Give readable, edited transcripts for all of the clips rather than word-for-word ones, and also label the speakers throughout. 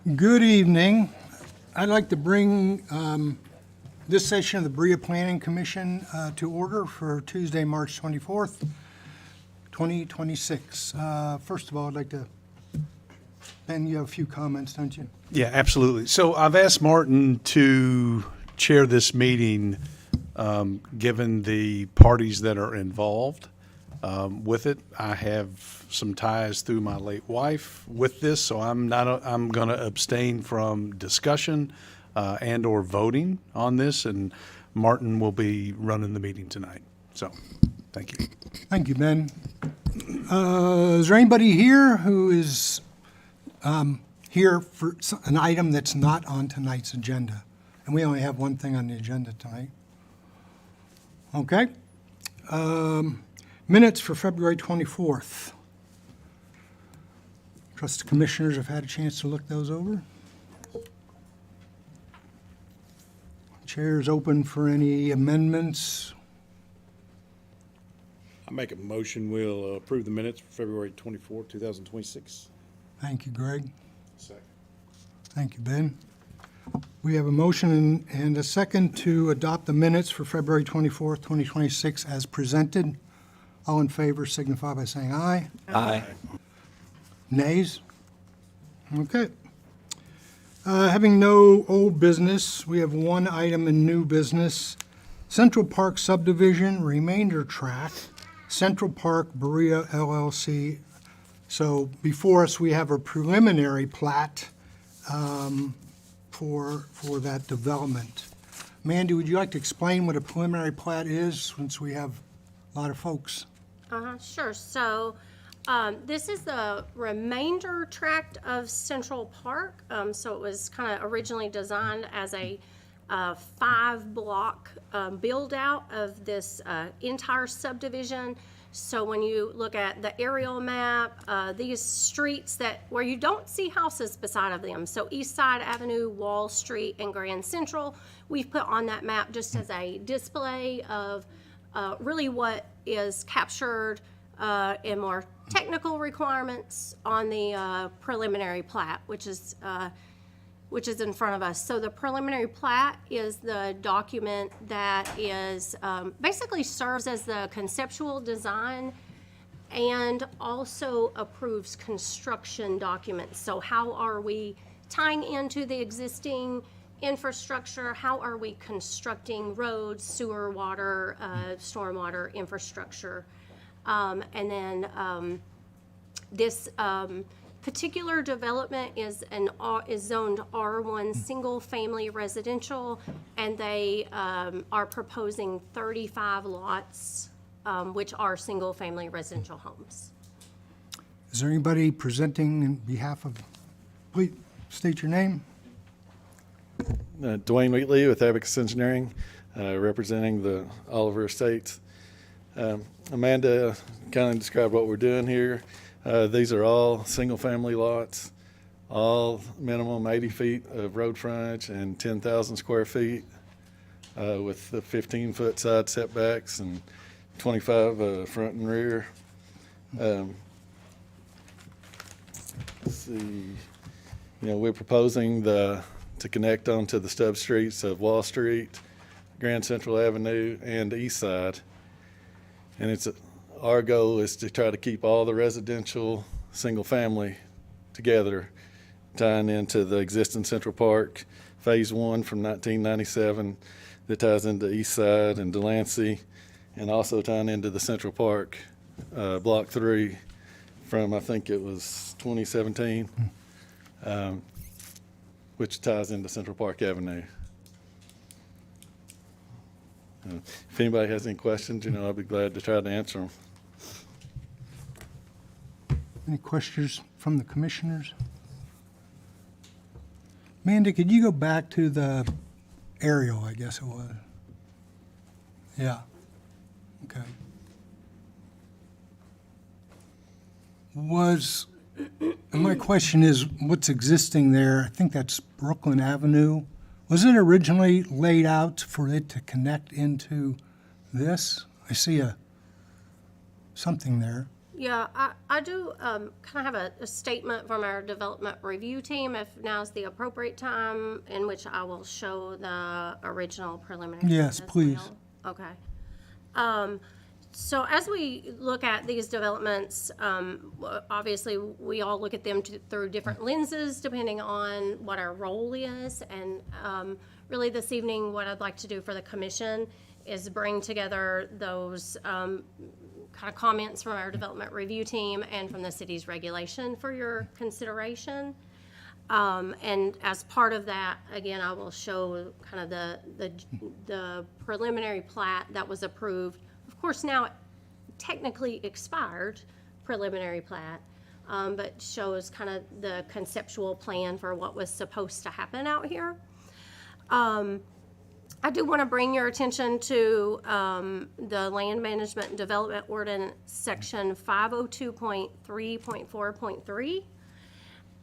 Speaker 1: Good evening. I'd like to bring this session of the Berea Planning Commission to order for Tuesday, March 24th, 2026. First of all, I'd like to, Ben, you have a few comments, don't you?
Speaker 2: Yeah, absolutely. So I've asked Martin to chair this meeting, given the parties that are involved with it. I have some ties through my late wife with this, so I'm going to abstain from discussion and/or voting on this, and Martin will be running the meeting tonight. So, thank you.
Speaker 1: Thank you, Ben. Is there anybody here who is here for an item that's not on tonight's agenda? And we only have one thing on the agenda tonight. Okay. Minutes for February 24th. Trust the commissioners have had a chance to look those over. Chair is open for any amendments.
Speaker 3: I make a motion, we'll approve the minutes for February 24, 2026.
Speaker 1: Thank you, Greg.
Speaker 3: Second.
Speaker 1: Thank you, Ben. We have a motion and a second to adopt the minutes for February 24th, 2026 as presented. All in favor signify by saying aye.
Speaker 4: Aye.
Speaker 1: Nays? Okay. Having no old business, we have one item in new business. Central Park Subdivision Remainder Tract, Central Park Berea LLC. So before us, we have a preliminary plat for that development. Mandy, would you like to explain what a preliminary plat is, since we have a lot of folks?
Speaker 5: Sure. So this is the remainder tract of Central Park. So it was kind of originally designed as a 5-block build out of this entire subdivision. So when you look at the aerial map, these streets where you don't see houses beside of them, so East Side Avenue, Wall Street, and Grand Central, we've put on that map just as a display of really what is captured in more technical requirements on the preliminary plat, which is in front of us. So the preliminary plat is the document that is basically serves as the conceptual design and also approves construction documents. So how are we tying into the existing infrastructure? How are we constructing roads, sewer, water, stormwater infrastructure? And then this particular development is zoned R1 single family residential, and they are proposing 35 lots, which are single family residential homes.
Speaker 1: Is there anybody presenting in behalf of, please state your name?
Speaker 4: Dwayne Wheatley with Abacus Engineering, representing the Oliver Estates. Amanda kind of described what we're doing here. These are all single-family lots, all minimum 80 feet of road frontage and 10,000 square feet with the 15-foot side setbacks and 25 front and rear. Let's see. We're proposing to connect onto the stub streets of Wall Street, Grand Central Avenue, and the East Side. And our goal is to try to keep all the residential single family together, tying into the existing Central Park Phase 1 from 1997 that ties into East Side and Delancey, and also tying into the Central Park Block 3 from, I think it was 2017, which ties into Central Park Avenue. If anybody has any questions, I'll be glad to try to answer them.
Speaker 1: Any questions from the commissioners? Amanda, could you go back to the aerial, I guess it was? Yeah. Okay. My question is, what's existing there? I think that's Brooklyn Avenue. Was it originally laid out for it to connect into this? I see something there.
Speaker 5: Yeah, I do kind of have a statement from our development review team, if now's the appropriate time, in which I will show the original preliminary.
Speaker 1: Yes,
Speaker 5: plan as
Speaker 1: please.
Speaker 5: well. Okay. So as we look at these developments, obviously, we all look at them through different lenses, depending on what our role is. And really, this evening, what I'd like to do for the commission is bring together those kind of comments from our development review team and from the city's regulation for your consideration. And as part of that, again, I will show kind of the preliminary plat that was approved. Of course, now technically expired preliminary plat, but shows kind of the conceptual plan for what was supposed to happen out here. I do want to bring your attention to the Land Management and Development Ordinance, Section 502.3.4.3.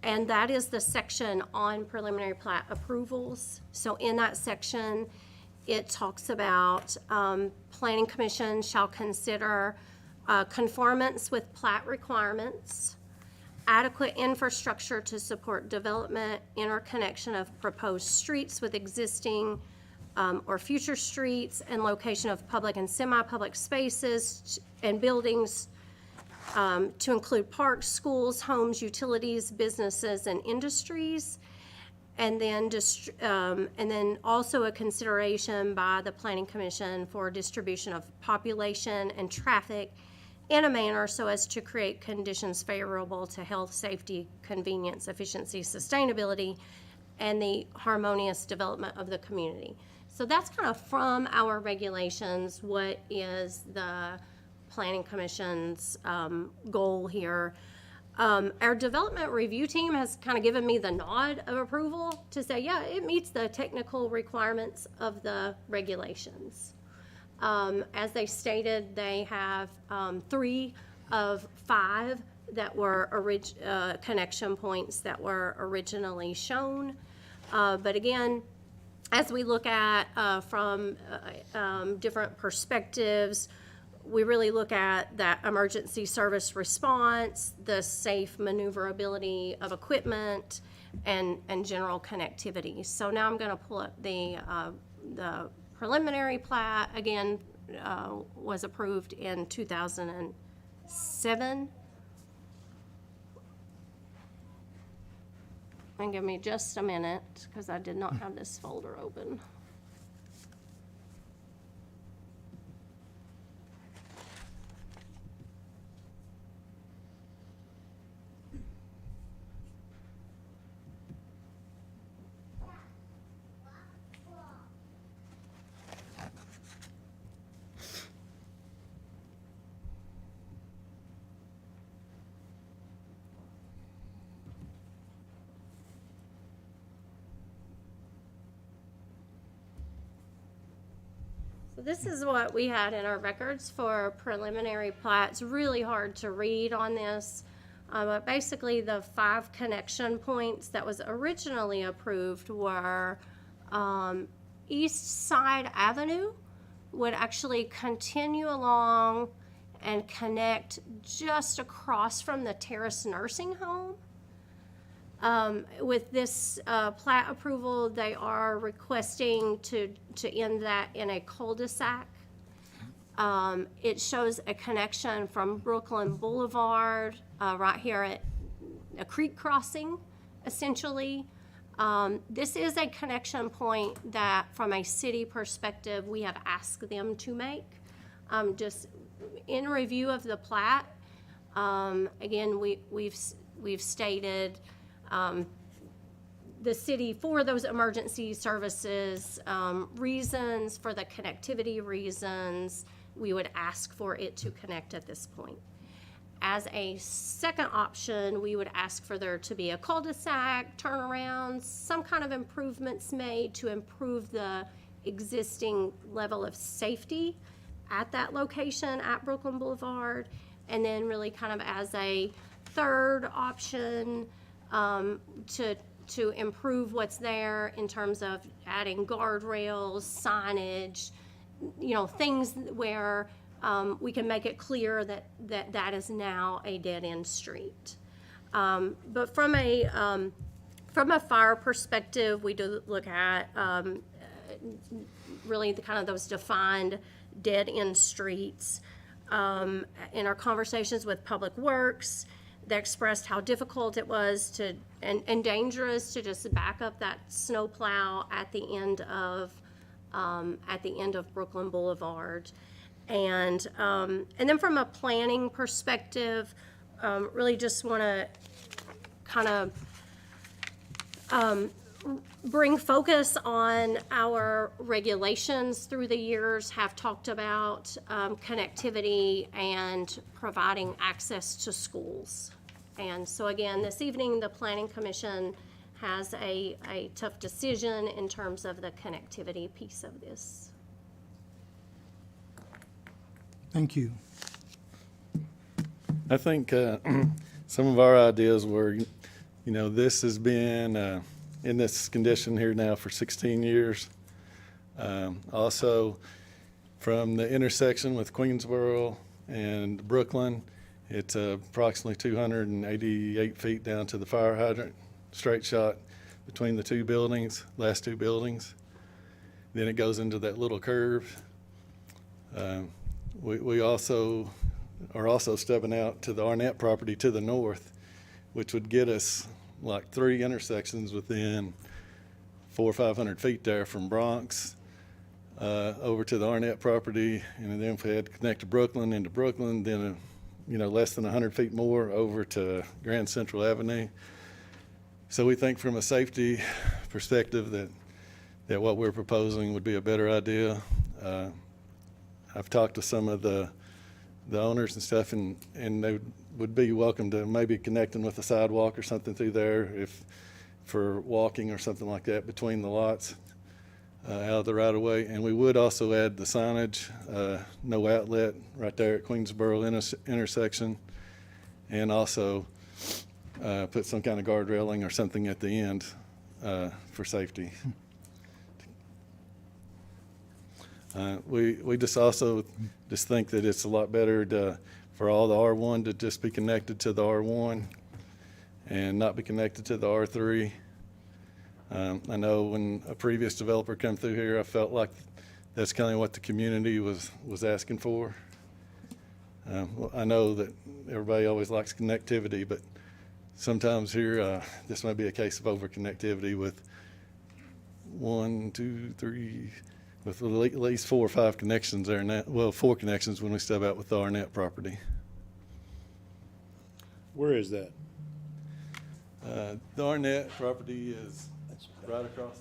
Speaker 5: And that is the section on preliminary plat approvals. So in that section, it talks about Planning Commission shall consider conformance with plat requirements, adequate infrastructure to support development, interconnection of proposed streets with existing or future streets, and location of public and semi-public spaces and buildings to include parks, schools, homes, utilities, businesses, and industries. And then also a consideration by the Planning Commission for distribution of population and traffic in a manner so as to create conditions favorable to health, safety, convenience, efficiency, sustainability, and the harmonious development of the community. So that's kind of from our regulations, what is the Planning Commission's goal here. Our development review team has kind of given me the nod of approval to say, yeah, it meets the technical requirements of the regulations. As they stated, they have 3 of 5 that were connection points that were originally shown. But again, as we look at from different perspectives, we really look at that emergency service response, the safe maneuverability of equipment, and general connectivity. So now I'm going to pull up the preliminary plat. Again, was approved in 2007. And give me just a minute, because I did not have this folder open. So this is what we had in our records for preliminary plat. It's really hard to read on this, but basically the 5 connection points that was originally approved were East Side Avenue would actually continue along and connect just across from the Terrace Nursing Home. With this plat approval, they are requesting to end that in a cul-de-sac. It shows a connection from Brooklyn Boulevard, right here at a creek crossing, essentially. This is a connection point that, from a city perspective, we have asked them to make. Just in review of the plat, again, we've stated the city, for those emergency services reasons, for the connectivity reasons, we would ask for it to connect at this point. As a second option, we would ask for there to be a cul-de-sac, turnarounds, some kind of improvements made to improve the existing level of safety at that location at Brooklyn Boulevard. And then really kind of as a third option, to improve what's there in terms of adding guardrails, signage, things where we can make it clear that is now a dead-end street. But from a fire perspective, we do look at really the kind of those defined dead-end streets. In our conversations with Public Works, they expressed how difficult it was and dangerous to just back up that snowplow at the end of Brooklyn Boulevard. And then from a planning perspective, really just want to kind of bring focus on our regulations through the years have talked about connectivity and providing access to schools. And so again, this evening, the Planning Commission has a tough decision in terms of the connectivity piece of this.
Speaker 1: Thank you.
Speaker 4: I think some of our ideas were, this has been in this condition here now for 16 years. Also, from the intersection with Queensboro and Brooklyn, it's approximately 288 feet down to the fire hydrant, straight shot between the two buildings, last two buildings. Then it goes into that little curve. We also are stepping out to the Arnett property to the north, which would get us like 3 intersections within 400 or 500 feet there from Bronx over to the Arnett property. And then if we had to connect to Brooklyn, into Brooklyn, then less than 100 feet more over to Grand Central Avenue. So we think from a safety perspective that what we're proposing would be a better idea. I've talked to some of the owners and stuff, and they would be welcome to maybe connecting with a sidewalk or something through there for walking or something like that between the lots out of the right of way. And we would also add the signage, no outlet right there at Queensboro intersection, and also put some kind of guard railing or something at the end for safety. We just also think that it's a lot better for all the R1 to just be connected to the R1 and not be connected to the R3. I know when a previous developer come through here, I felt like that's kind of what the community was asking for. Well, I know that everybody always likes connectivity, but sometimes here, this might be a case of over-connectivity with 1, 2, 3, with at least 4 or 5 connections there now. Well, 4 connections when we step out with the Arnett property.
Speaker 3: Where is that?
Speaker 4: The Arnett property is right across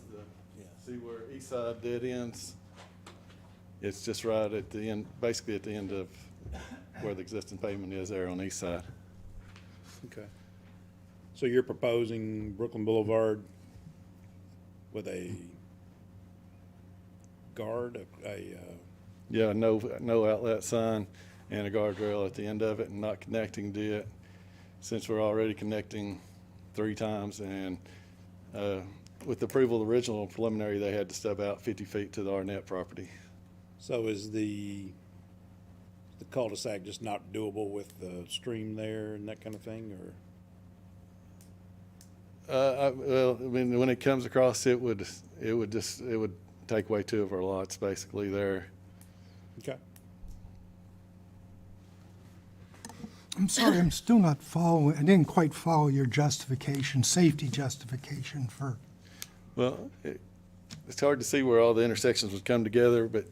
Speaker 4: see where East Side dead ends? It's just right at the end, basically at the end of where the existing pavement is there on the east side.
Speaker 3: Okay. So you're proposing Brooklyn Boulevard with a guard,
Speaker 4: Yeah, no outlet sign and a guardrail at the end of it, and not connecting to it, since we're already connecting 3 times. And with the approval of the original preliminary, they had to step out 50 feet to the Arnett property.
Speaker 3: so is the cul-de-sac just not doable with the stream there and that kind of thing, or?
Speaker 4: Well, I mean, when it comes across, it would take away 2 of our lots basically there.
Speaker 3: Okay.
Speaker 1: I'm sorry, I'm still not following, I didn't quite follow your justification, safety justification for,
Speaker 4: Well, it's hard to see where all the intersections would come together, but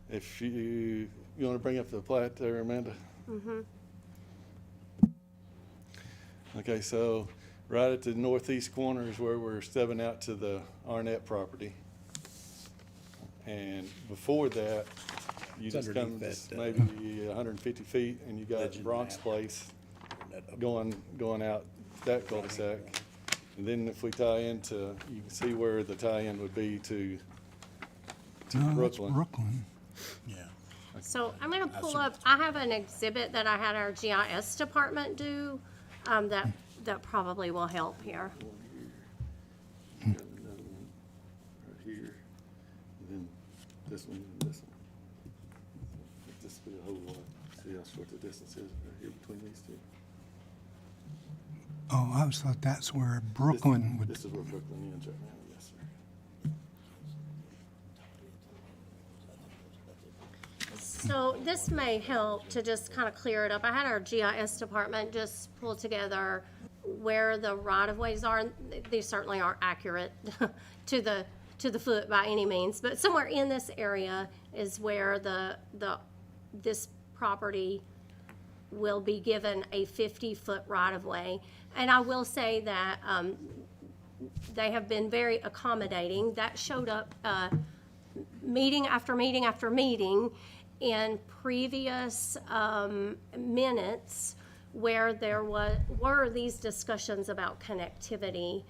Speaker 4: if you want to bring up the plat there, Amanda? Mm-hmm. Okay, so right at the northeast corner is where we're stepping out to the Arnett property. And before that, you
Speaker 3: It's
Speaker 4: just come
Speaker 3: underneath
Speaker 4: just
Speaker 3: that,
Speaker 4: maybe 150 feet, and you got
Speaker 3: legend
Speaker 4: Bronx
Speaker 3: map.
Speaker 4: Place going out that cul-de-sac. And then if we tie into, you can see where the tie-in would be to
Speaker 1: no, that's
Speaker 4: Brooklyn.
Speaker 1: Brooklyn.
Speaker 3: Yeah.
Speaker 5: So I'm gonna pull up, I have an exhibit that I had our GIS department do, that probably will help here.
Speaker 4: Got another one right here, and then this one, and this one. This will be a whole That's what the distance is right here between these two.
Speaker 1: Oh, I always thought that's where Brooklyn would,
Speaker 4: This is where Brooklyn ends right now, yes, sir.
Speaker 5: So this may help to just kind of clear it up. I had our GIS department just pull together where the right-of-ways are. And these certainly aren't accurate to the foot by any means, but somewhere in this area is where this property will be given a 50-foot right-of-way. And I will say that they have been very accommodating. That showed up meeting after meeting after meeting in previous minutes where there were these discussions about connectivity.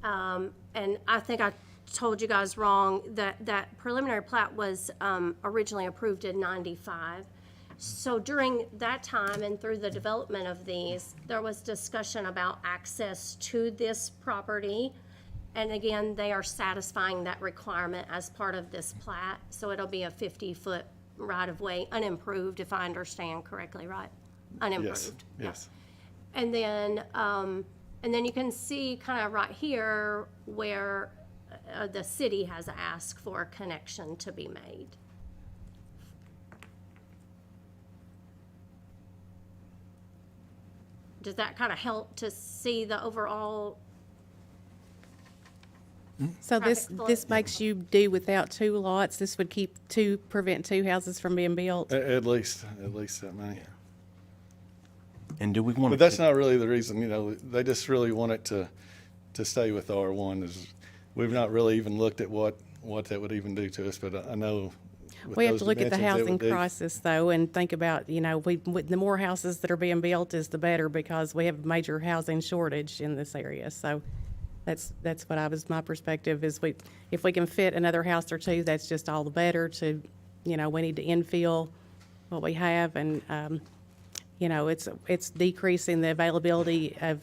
Speaker 5: And I think I told you guys wrong, that preliminary plat was originally approved in '95. So during that time and through the development of these, there was discussion about access to this property. And again, they are satisfying that requirement as part of this plat. So it'll be a 50-foot right-of-way, unimproved, if I understand correctly, right? Unimproved.
Speaker 4: Yes, yes.
Speaker 5: And then you can see kind of right here where the city has asked for a connection to be made. Does that kind of help to see the overall?
Speaker 6: So this,
Speaker 5: Traffic flow.
Speaker 6: this makes you do without two lots? This would prevent two houses from being built?
Speaker 4: At least that many.
Speaker 7: And do we want to?
Speaker 4: But that's not really the reason, they just really want it to stay with R1. We've not really even looked at what that would even do to us, but I know. with
Speaker 6: We have
Speaker 4: those
Speaker 6: to look at the
Speaker 4: dimensions, it
Speaker 6: housing
Speaker 4: would do.
Speaker 6: crisis, though, and think about, the more houses that are being built is the better, because we have a major housing shortage in this area. So that's what my perspective is, if we can fit another house or two, that's just all the better to, we need to infill what we have, and, it's decreasing the availability of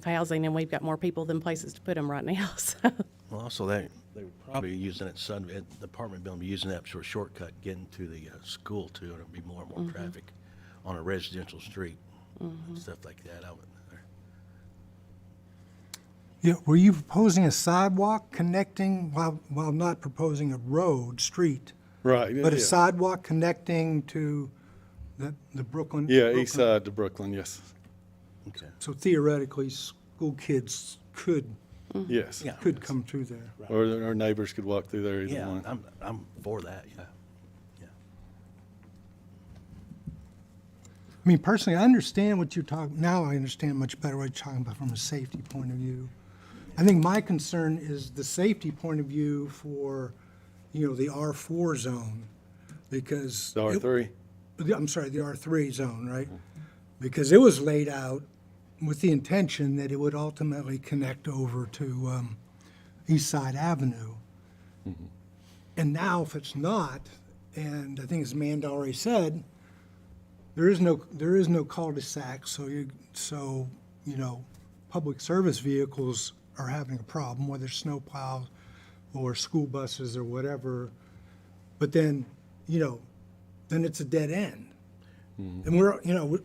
Speaker 6: housing, and we've got more people than places to put them right now, so.
Speaker 7: Well, also, they were probably using it, the apartment building, be using that for a shortcut getting to the school too. There'll be more and more traffic on a residential street, and stuff like that out there.
Speaker 1: yeah, were you proposing a sidewalk connecting, while not proposing a road, street,
Speaker 4: Right.
Speaker 1: but a
Speaker 4: yeah.
Speaker 1: sidewalk connecting to the Brooklyn?
Speaker 4: Yeah,
Speaker 1: Brooklyn-
Speaker 4: east side to Brooklyn, yes.
Speaker 7: Okay.
Speaker 1: So theoretically, school kids could
Speaker 4: Yes.
Speaker 7: Yeah.
Speaker 1: come through there.
Speaker 4: Or our neighbors could walk through there either
Speaker 7: Yeah,
Speaker 4: one.
Speaker 7: I'm for that, yeah. Yeah.
Speaker 1: I mean, personally, I understand what you're talking, now I understand much better what you're talking about from a safety point of view. I think my concern is the safety point of view for, the R4 zone, because.
Speaker 4: The R3?
Speaker 1: I'm sorry, the R3 zone, right? Because it was laid out with the intention that it would ultimately connect over to East Side Avenue. And now if it's not, and I think as Amanda already said, there is no cul-de-sac, so public service vehicles are having a problem, whether snowplows or school buses or whatever. But then, then it's a dead end. And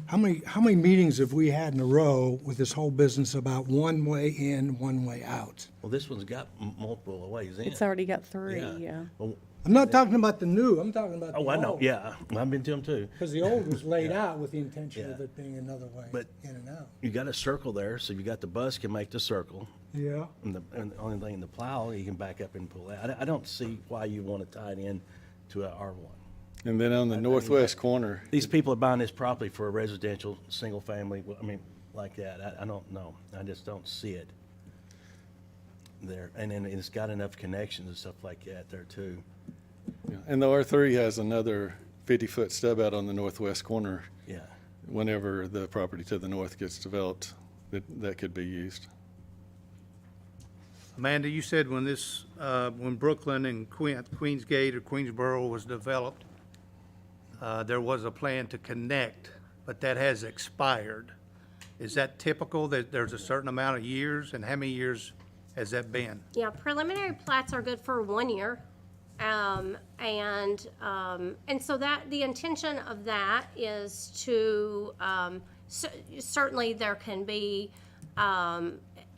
Speaker 1: how many meetings have we had in a row with this whole business about one way in, one way out?
Speaker 7: Well, this one's got multiple ways in.
Speaker 6: It's already got three, yeah.
Speaker 7: Well,
Speaker 1: I'm not talking about the new, I'm talking about the old.
Speaker 7: oh, I know, yeah. I've been to them too.
Speaker 1: Because the old was laid out with the intention of
Speaker 7: Yeah.
Speaker 1: it being another way
Speaker 7: But-
Speaker 1: in and out.
Speaker 7: You got a circle there, so you got the bus can make the circle.
Speaker 1: Yeah.
Speaker 7: And the only thing in the plow, you can back up and pull out. I don't see why you want to tie it in to a R1.
Speaker 4: And then on the northwest corner,
Speaker 7: These people are buying this property for a residential, single family, like that. I don't know. I just don't see it there. And then it's got enough connections and stuff like that there too.
Speaker 4: and the R3 has another 50-foot stub out on the northwest corner.
Speaker 7: Yeah.
Speaker 4: Whenever the property to the north gets developed, that could be used.
Speaker 8: Amanda, you said when Brooklyn and Queensgate or Queensboro was developed, there was a plan to connect, but that has expired. Is that typical, that there's a certain amount of years, and how many years has that been?
Speaker 5: Yeah, preliminary plats are good for 1 year. And so that, the intention of that is to, certainly there can be,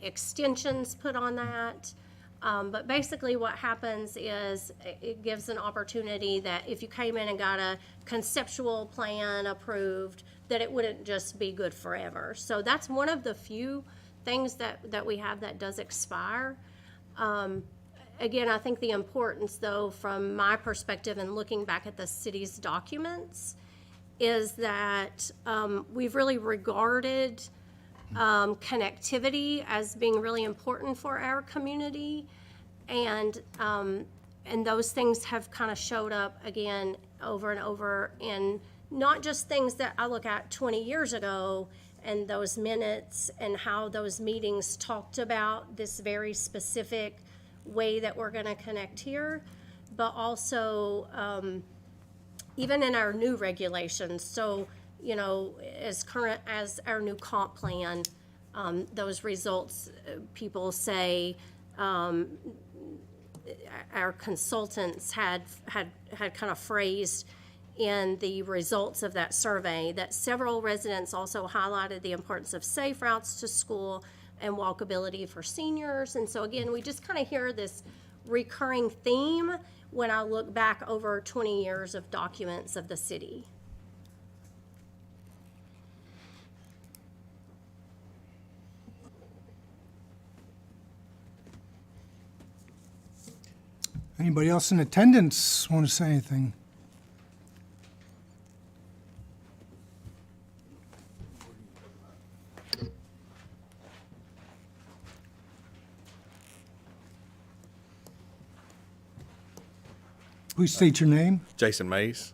Speaker 5: extensions put on that. But basically what happens is it gives an opportunity that if you came in and got a conceptual plan approved, that it wouldn't just be good forever. So that's one of the few things that we have that does expire. Again, I think the importance, though, from my perspective and looking back at the city's documents, is that we've really regarded connectivity as being really important for our community. And those things have kind of showed up again over and over in not just things that I look at 20 years ago and those minutes and how those meetings talked about this very specific way that we're going to connect here, but also even in our new regulations. So, you know, as current as our new comp plan, those results, people say, our consultants had kind of phrased in the results of that survey that several residents also highlighted the importance of safe routes to school and walkability for seniors. And so again, we just kind of hear this recurring theme when I look back over 20 years of documents of the city.
Speaker 1: Anybody else in attendance want to say anything? Please state your name.
Speaker 9: Jason Mays.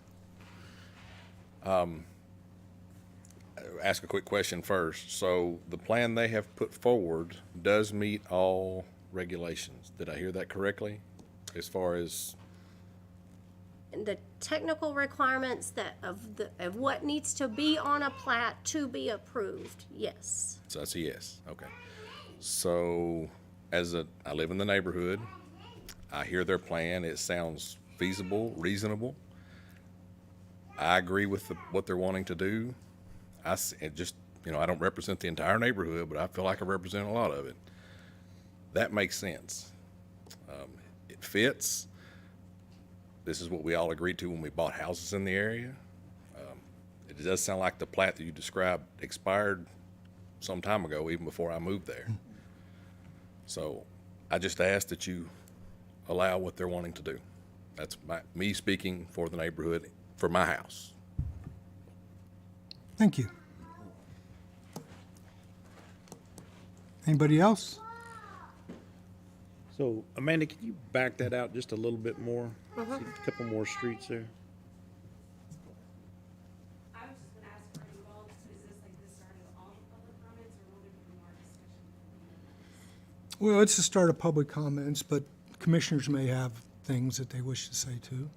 Speaker 9: Ask a quick question first. So the plan they have put forward does meet all regulations. Did I hear that correctly? As far as,
Speaker 5: The technical requirements of what needs to be on a plat to be approved, yes.
Speaker 9: so that's a yes, okay. So I live in the neighborhood. I hear their plan. It sounds feasible, reasonable. I agree with what they're wanting to do. I don't represent the entire neighborhood, but I feel like I represent a lot of it. That makes sense. It fits. This is what we all agreed to when we bought houses in the area. It does sound like the plat that you described expired some time ago, even before I moved there. So I just ask that you allow what they're wanting to do. That's me speaking for the neighborhood, for my house.
Speaker 1: Thank you. Anybody else?
Speaker 3: So Amanda, can you back that out just a little bit more? See a couple more streets there.
Speaker 10: I was just gonna ask for any votes, is this like the start of all the public comments, or will there be more discussion?
Speaker 1: Well, it's the start of public comments, but commissioners may have things that they wish to say too.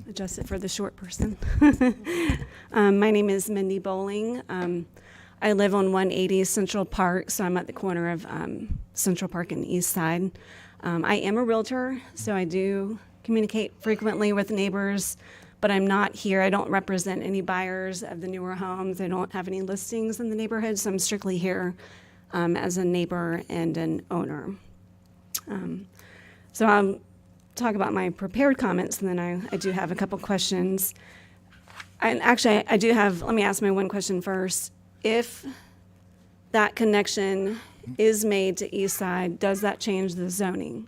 Speaker 10: Adjust it for the short person. My name is Mindy Bowling. I live on 180 Central Park, so I'm at the corner of Central Park and East Side. I am a realtor, so I do communicate frequently with neighbors, but I'm not here. I don't represent any buyers of the newer homes. I don't have any listings in the neighborhood, so I'm strictly here as a neighbor and an owner. So I'll talk about my prepared comments, and then I do have a couple questions. And actually, I do have, let me ask my one question first. If that connection is made to East Side, does that change the zoning?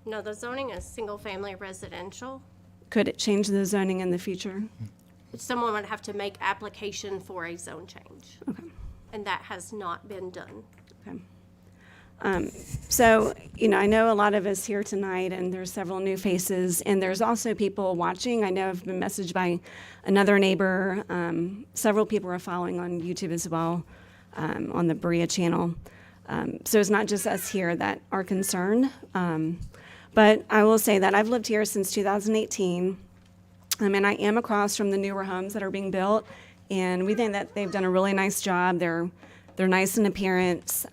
Speaker 5: No, the zoning is single-family residential.
Speaker 10: Could it change the zoning in the future?
Speaker 5: Someone would have to make application for a zone change.
Speaker 10: Okay.
Speaker 5: And that has not been done.
Speaker 10: Okay. So, I know a lot of us here tonight, and there's several new faces, and there's also people watching. I know I've been messaged by another neighbor. Several people are following on YouTube as well, on the Berea channel. So it's not just us here that are concerned. But I will say that I've lived here since 2018. And I am across from the newer homes that are being built, and we think that they've done a really nice job. They're nice in appearance.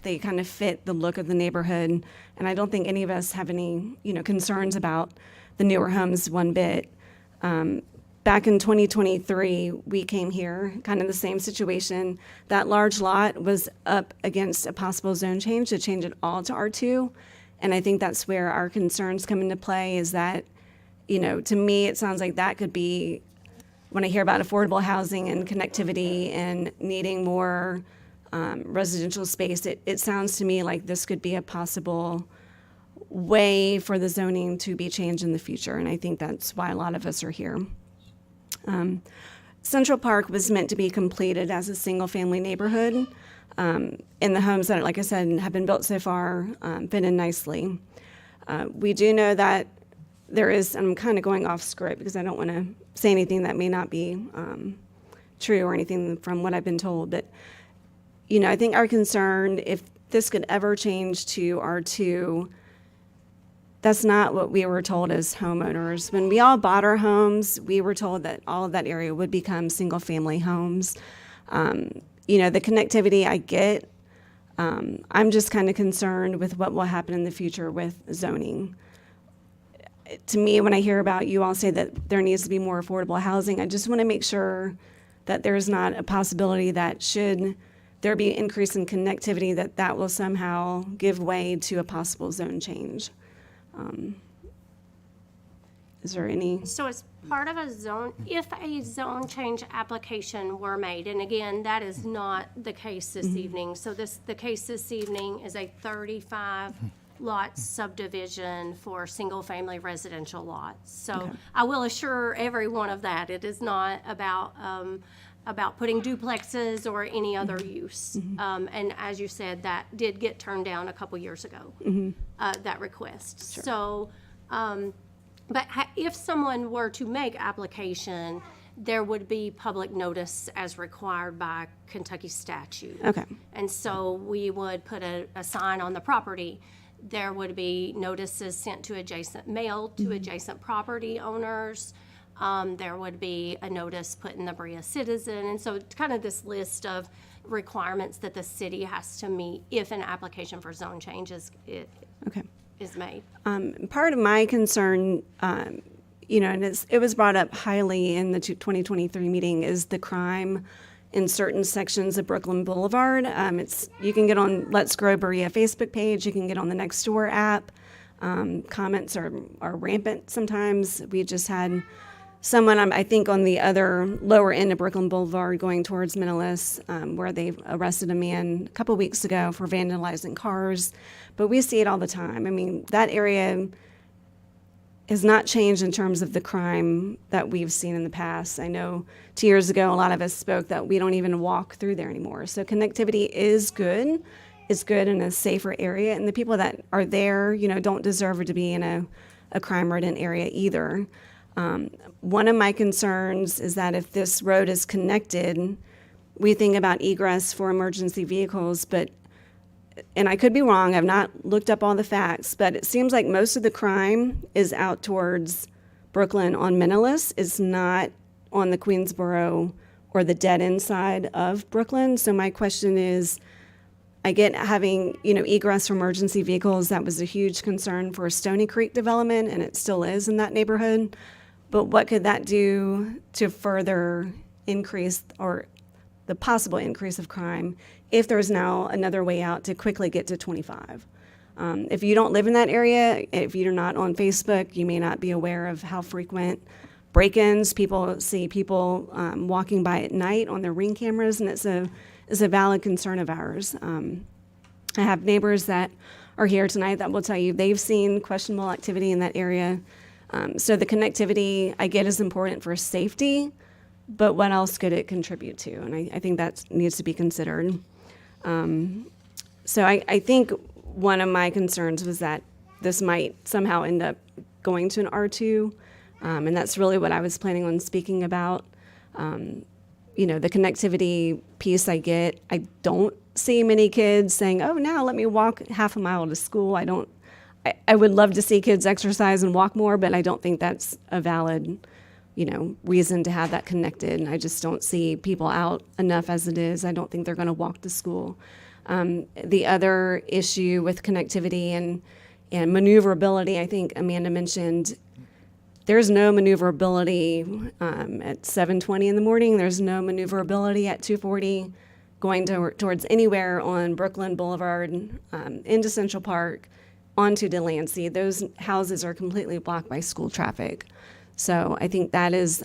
Speaker 10: They kind of fit the look of the neighborhood, and I don't think any of us have any, concerns about the newer homes one bit. Back in 2023, we came here, kind of the same situation. That large lot was up against a possible zone change to change it all to R2, and I think that's where our concerns come into play. Is that, to me, it sounds like that could be, when I hear about affordable housing and connectivity and needing more residential space, it sounds to me like this could be a possible way for the zoning to be changed in the future, and I think that's why a lot of us are here. Central Park was meant to be completed as a single-family neighborhood, and the homes that, like I said, have been built so far fit in nicely. We do know that there is, and I'm kind of going off script because I don't want to say anything that may not be true or anything from what I've been told, but, I think our concern, if this could ever change to R2, that's not what we were told as homeowners. When we all bought our homes, we were told that all of that area would become single-family homes. The connectivity I get, I'm just kind of concerned with what will happen in the future with zoning. To me, when I hear about you all say that there needs to be more affordable housing, I just want to make sure that there's not a possibility that should there be increase in connectivity, that will somehow give way to a possible zone change. Is there any?
Speaker 5: So as part of a zone, if a zone change application were made, and again, that is not the case this evening. So the case this evening is a 35 lot subdivision for single-family residential lots. So I will assure everyone of that. It is not about putting duplexes or any other use. And as you said, that did get turned down a couple years ago, that request. Sure. So, but if someone were to make application, there would be public notice as required by Kentucky statute.
Speaker 10: Okay.
Speaker 5: And so we would put a sign on the property. There would be notices sent to mailed to adjacent property owners. There would be a notice put in the Berea Citizen. And so it's kind of this list of requirements that the city has to meet if an application for zone change is made.
Speaker 10: Part of my concern, and it was brought up highly in the 2023 meeting, is the crime in certain sections of Brooklyn Boulevard. You can get on Let's Grow Berea Facebook page. You can get on the Nextdoor app. Comments are rampant sometimes. We just had someone, I think, on the other lower end of Brooklyn Boulevard going towards Minnelis, where they arrested a man a couple weeks ago for vandalizing cars. But we see it all the time. I mean, that area has not changed in terms of the crime that we've seen in the past. I know 2 years ago, a lot of us spoke that we don't even walk through there anymore. So connectivity is good. It's good in a safer area. And the people that are there, don't deserve to be in a crime-ridden area either. One of my concerns is that if this road is connected, we think about egress for emergency vehicles, and I could be wrong, I've not looked up all the facts, but it seems like most of the crime is out towards Brooklyn on Minnelis. It's not on the Queensboro or the dead end side of Brooklyn. So my question is, I get having, egress for emergency vehicles. That was a huge concern for Stony Creek development, and it still is in that neighborhood. But what could that do to further increase or the possible increase of crime if there's now another way out to quickly get to 25? If you don't live in that area, if you're not on Facebook, you may not be aware of how frequent break-ins. People see people walking by at night on their Ring cameras, and it's a valid concern of ours. I have neighbors that are here tonight that will tell you they've seen questionable activity in that area. So the connectivity, I get, is important for safety, but what else could it contribute to? And I think that needs to be considered. So I think one of my concerns was that this might somehow end up going to an R2, and that's really what I was planning on speaking about. The connectivity piece I get, I don't see many kids saying, oh, now let me walk half a mile to school. I would love to see kids exercise and walk more, but I don't think that's a valid reason to have that connected. And I just don't see people out enough as it is. I don't think they're going to walk to school. The other issue with connectivity and maneuverability, I think Amanda mentioned, there's no maneuverability at 7:20 in the morning. There's no maneuverability at 2:40 going towards anywhere on Brooklyn Boulevard, into Central Park, onto Delancey. Those houses are completely blocked by school traffic. So I think that is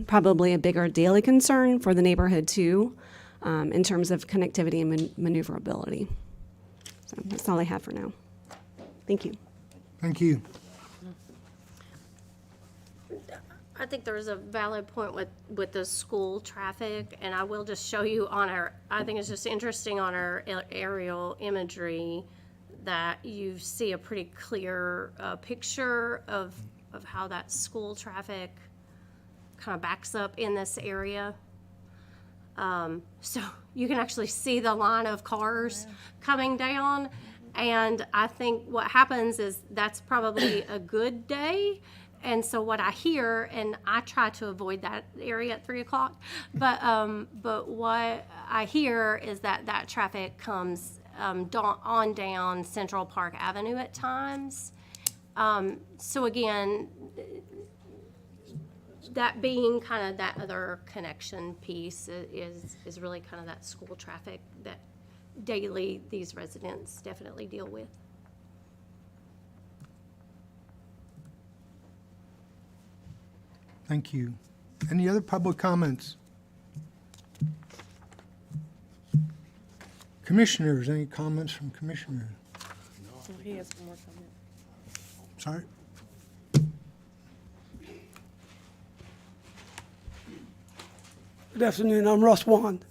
Speaker 10: probably a bigger daily concern for the neighborhood too, in terms of connectivity and maneuverability. So that's all I have for now. Thank you.
Speaker 1: Thank you.
Speaker 5: I think there's a valid point with the school traffic, and I will just show you I think it's just interesting on our aerial imagery that you see a pretty clear picture of how that school traffic kind of backs up in this area. So you can actually see the line of cars coming down. And I think what happens is that's probably a good day. And so what I hear, and I try to avoid that area at 3 o'clock, but what I hear is that traffic comes on down Central Park Avenue at times. So again, that being kind of that other connection piece is really kind of that school traffic that daily these residents definitely deal with.
Speaker 1: Thank you. Any other public comments? Commissioners, any comments from commissioners?
Speaker 6: He has one more comment.
Speaker 1: Sorry?
Speaker 11: Good afternoon, I'm Russ Wand.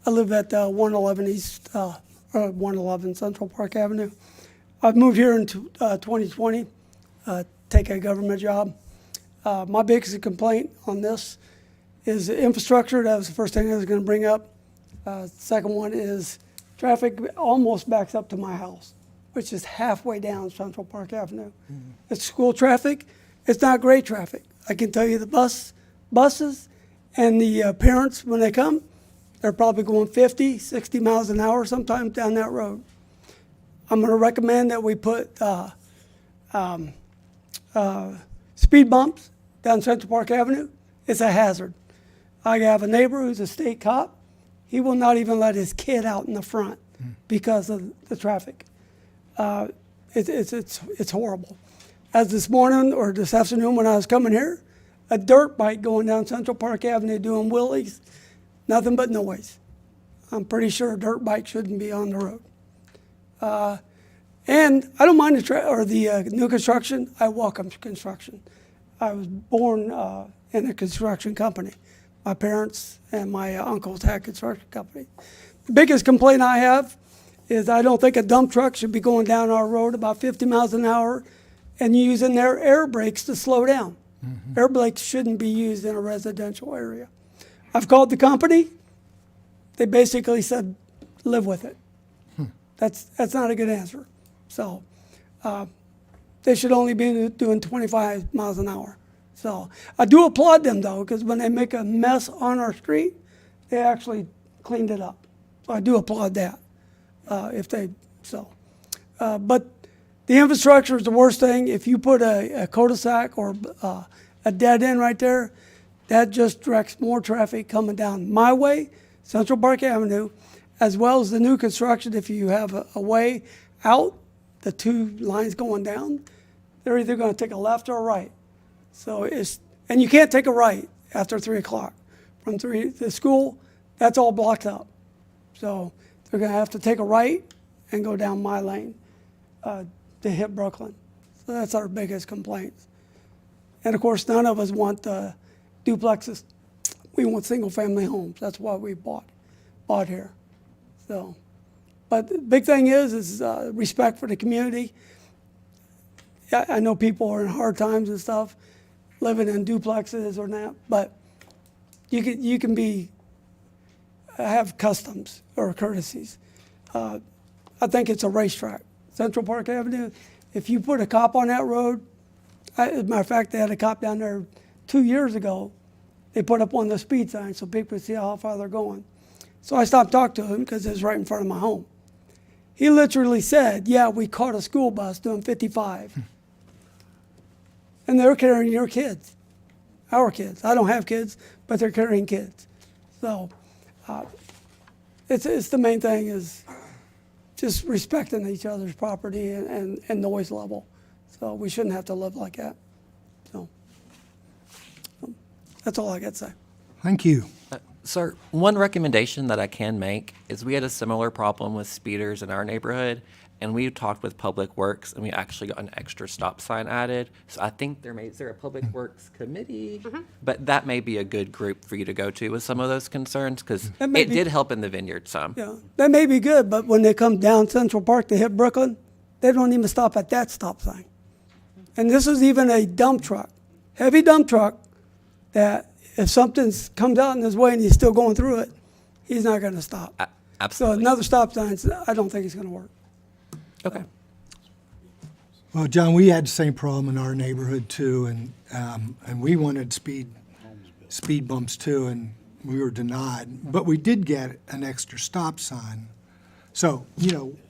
Speaker 11: I live at 111 East, 111 Central Park Avenue. I've moved here in 2020, take a government job. My biggest complaint on this is the infrastructure. That was the first thing I was going to bring up. Second one is traffic almost backs up to my house, which is halfway down Central Park Avenue. It's school traffic. It's not great traffic. I can tell you the buses and the parents, when they come, they're probably going 50, 60 miles an hour sometimes down that road. I'm going to recommend that we put speed bumps down Central Park Avenue. It's a hazard. I have a neighbor who's a state cop. He will not even let his kid out in the front because of the traffic. It's horrible. As this morning or this afternoon when I was coming here, a dirt bike going down Central Park Avenue doing wheelies, nothing but noise. I'm pretty sure a dirt bike shouldn't be on the road. And I don't mind the new construction. I welcome construction. I was born in a construction company. My parents and my uncles had a construction company. The biggest complaint I have is I don't think a dump truck should be going down our road about 50 miles an hour and using their air brakes to slow down. Air brakes shouldn't be used in a residential area. I've called the company. They basically said, live with it. That's not a good answer. So they should only be doing 25 miles an hour. So I do applaud them though, because when they make a mess on our street, they actually cleaned it up. So I do applaud that. But the infrastructure is the worst thing. If you put a cul-de-sac or a dead end right there, that just directs more traffic coming down my way, Central Park Avenue, as well as the new construction. If you have a way out, the two lines going down, they're either going to take a left or a right. So and you can't take a right after 3 o'clock. From 3 to school, that's all blocked up. So they're going to have to take a right and go down my lane to hit Brooklyn. So that's our biggest complaint. And of course, none of us want duplexes. We want single-family homes. That's why we bought here. So, but the big thing is respect for the community. I know people are in hard times and stuff, living in duplexes or not, but you can have customs or courtesies. I think it's a racetrack. Central Park Avenue, if you put a cop on that road, as a matter of fact, they had a cop down there 2 years ago, they put up one of the speed signs so people could see how far they're going. So I stopped talking to him because it was right in front of my home. He literally said, yeah, we caught a school bus doing 55. And they're carrying your kids, our kids. I don't have kids, but they're carrying kids. So it's the main thing is just respecting each other's property and noise level. So we shouldn't have to live like that. So that's all I got to say.
Speaker 1: Thank you.
Speaker 12: Sir, one recommendation that I can make is we had a similar problem with speeders in our neighborhood, and we talked with Public Works, and we actually got an extra stop sign added. So I think is there a Public Works committee? But that may be a good group for you to go to with some of those concerns, because
Speaker 11: That may
Speaker 12: it
Speaker 11: be-
Speaker 12: did help in the vineyard some.
Speaker 11: Yeah, that may be good, but when they come down Central Park to hit Brooklyn, they don't even stop at that stop sign. And this is even a dump truck, heavy dump truck, that if something comes out in his way and he's still going through it, he's not going to stop. So
Speaker 12: Absolutely.
Speaker 11: another stop sign, I don't think it's going to work.
Speaker 12: Okay.
Speaker 1: Well, John, we had the same problem in our neighborhood too, and we wanted speed bumps too, and we were denied. But we did get an extra stop sign. So,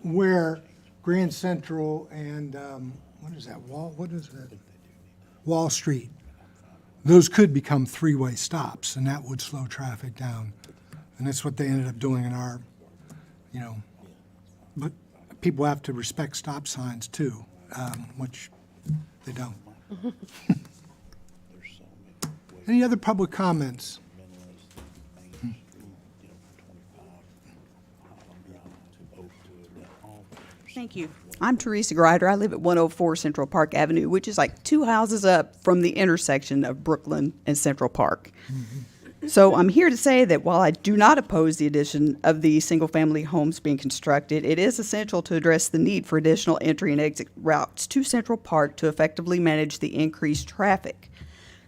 Speaker 1: where Grand Central and, what is that, Wall Street, those could become three-way stops, and that would slow traffic down. And that's what they ended up doing in our, but people have to respect stop signs too, which they don't. Any other public comments?
Speaker 13: Thank you. I'm Teresa Grider. I live at 104 Central Park Avenue, which is like 2 houses up from the intersection of Brooklyn and Central Park. So I'm here to say that while I do not oppose the addition of the single-family homes being constructed, it is essential to address the need for additional entry and exit routes to Central Park to effectively manage the increased traffic.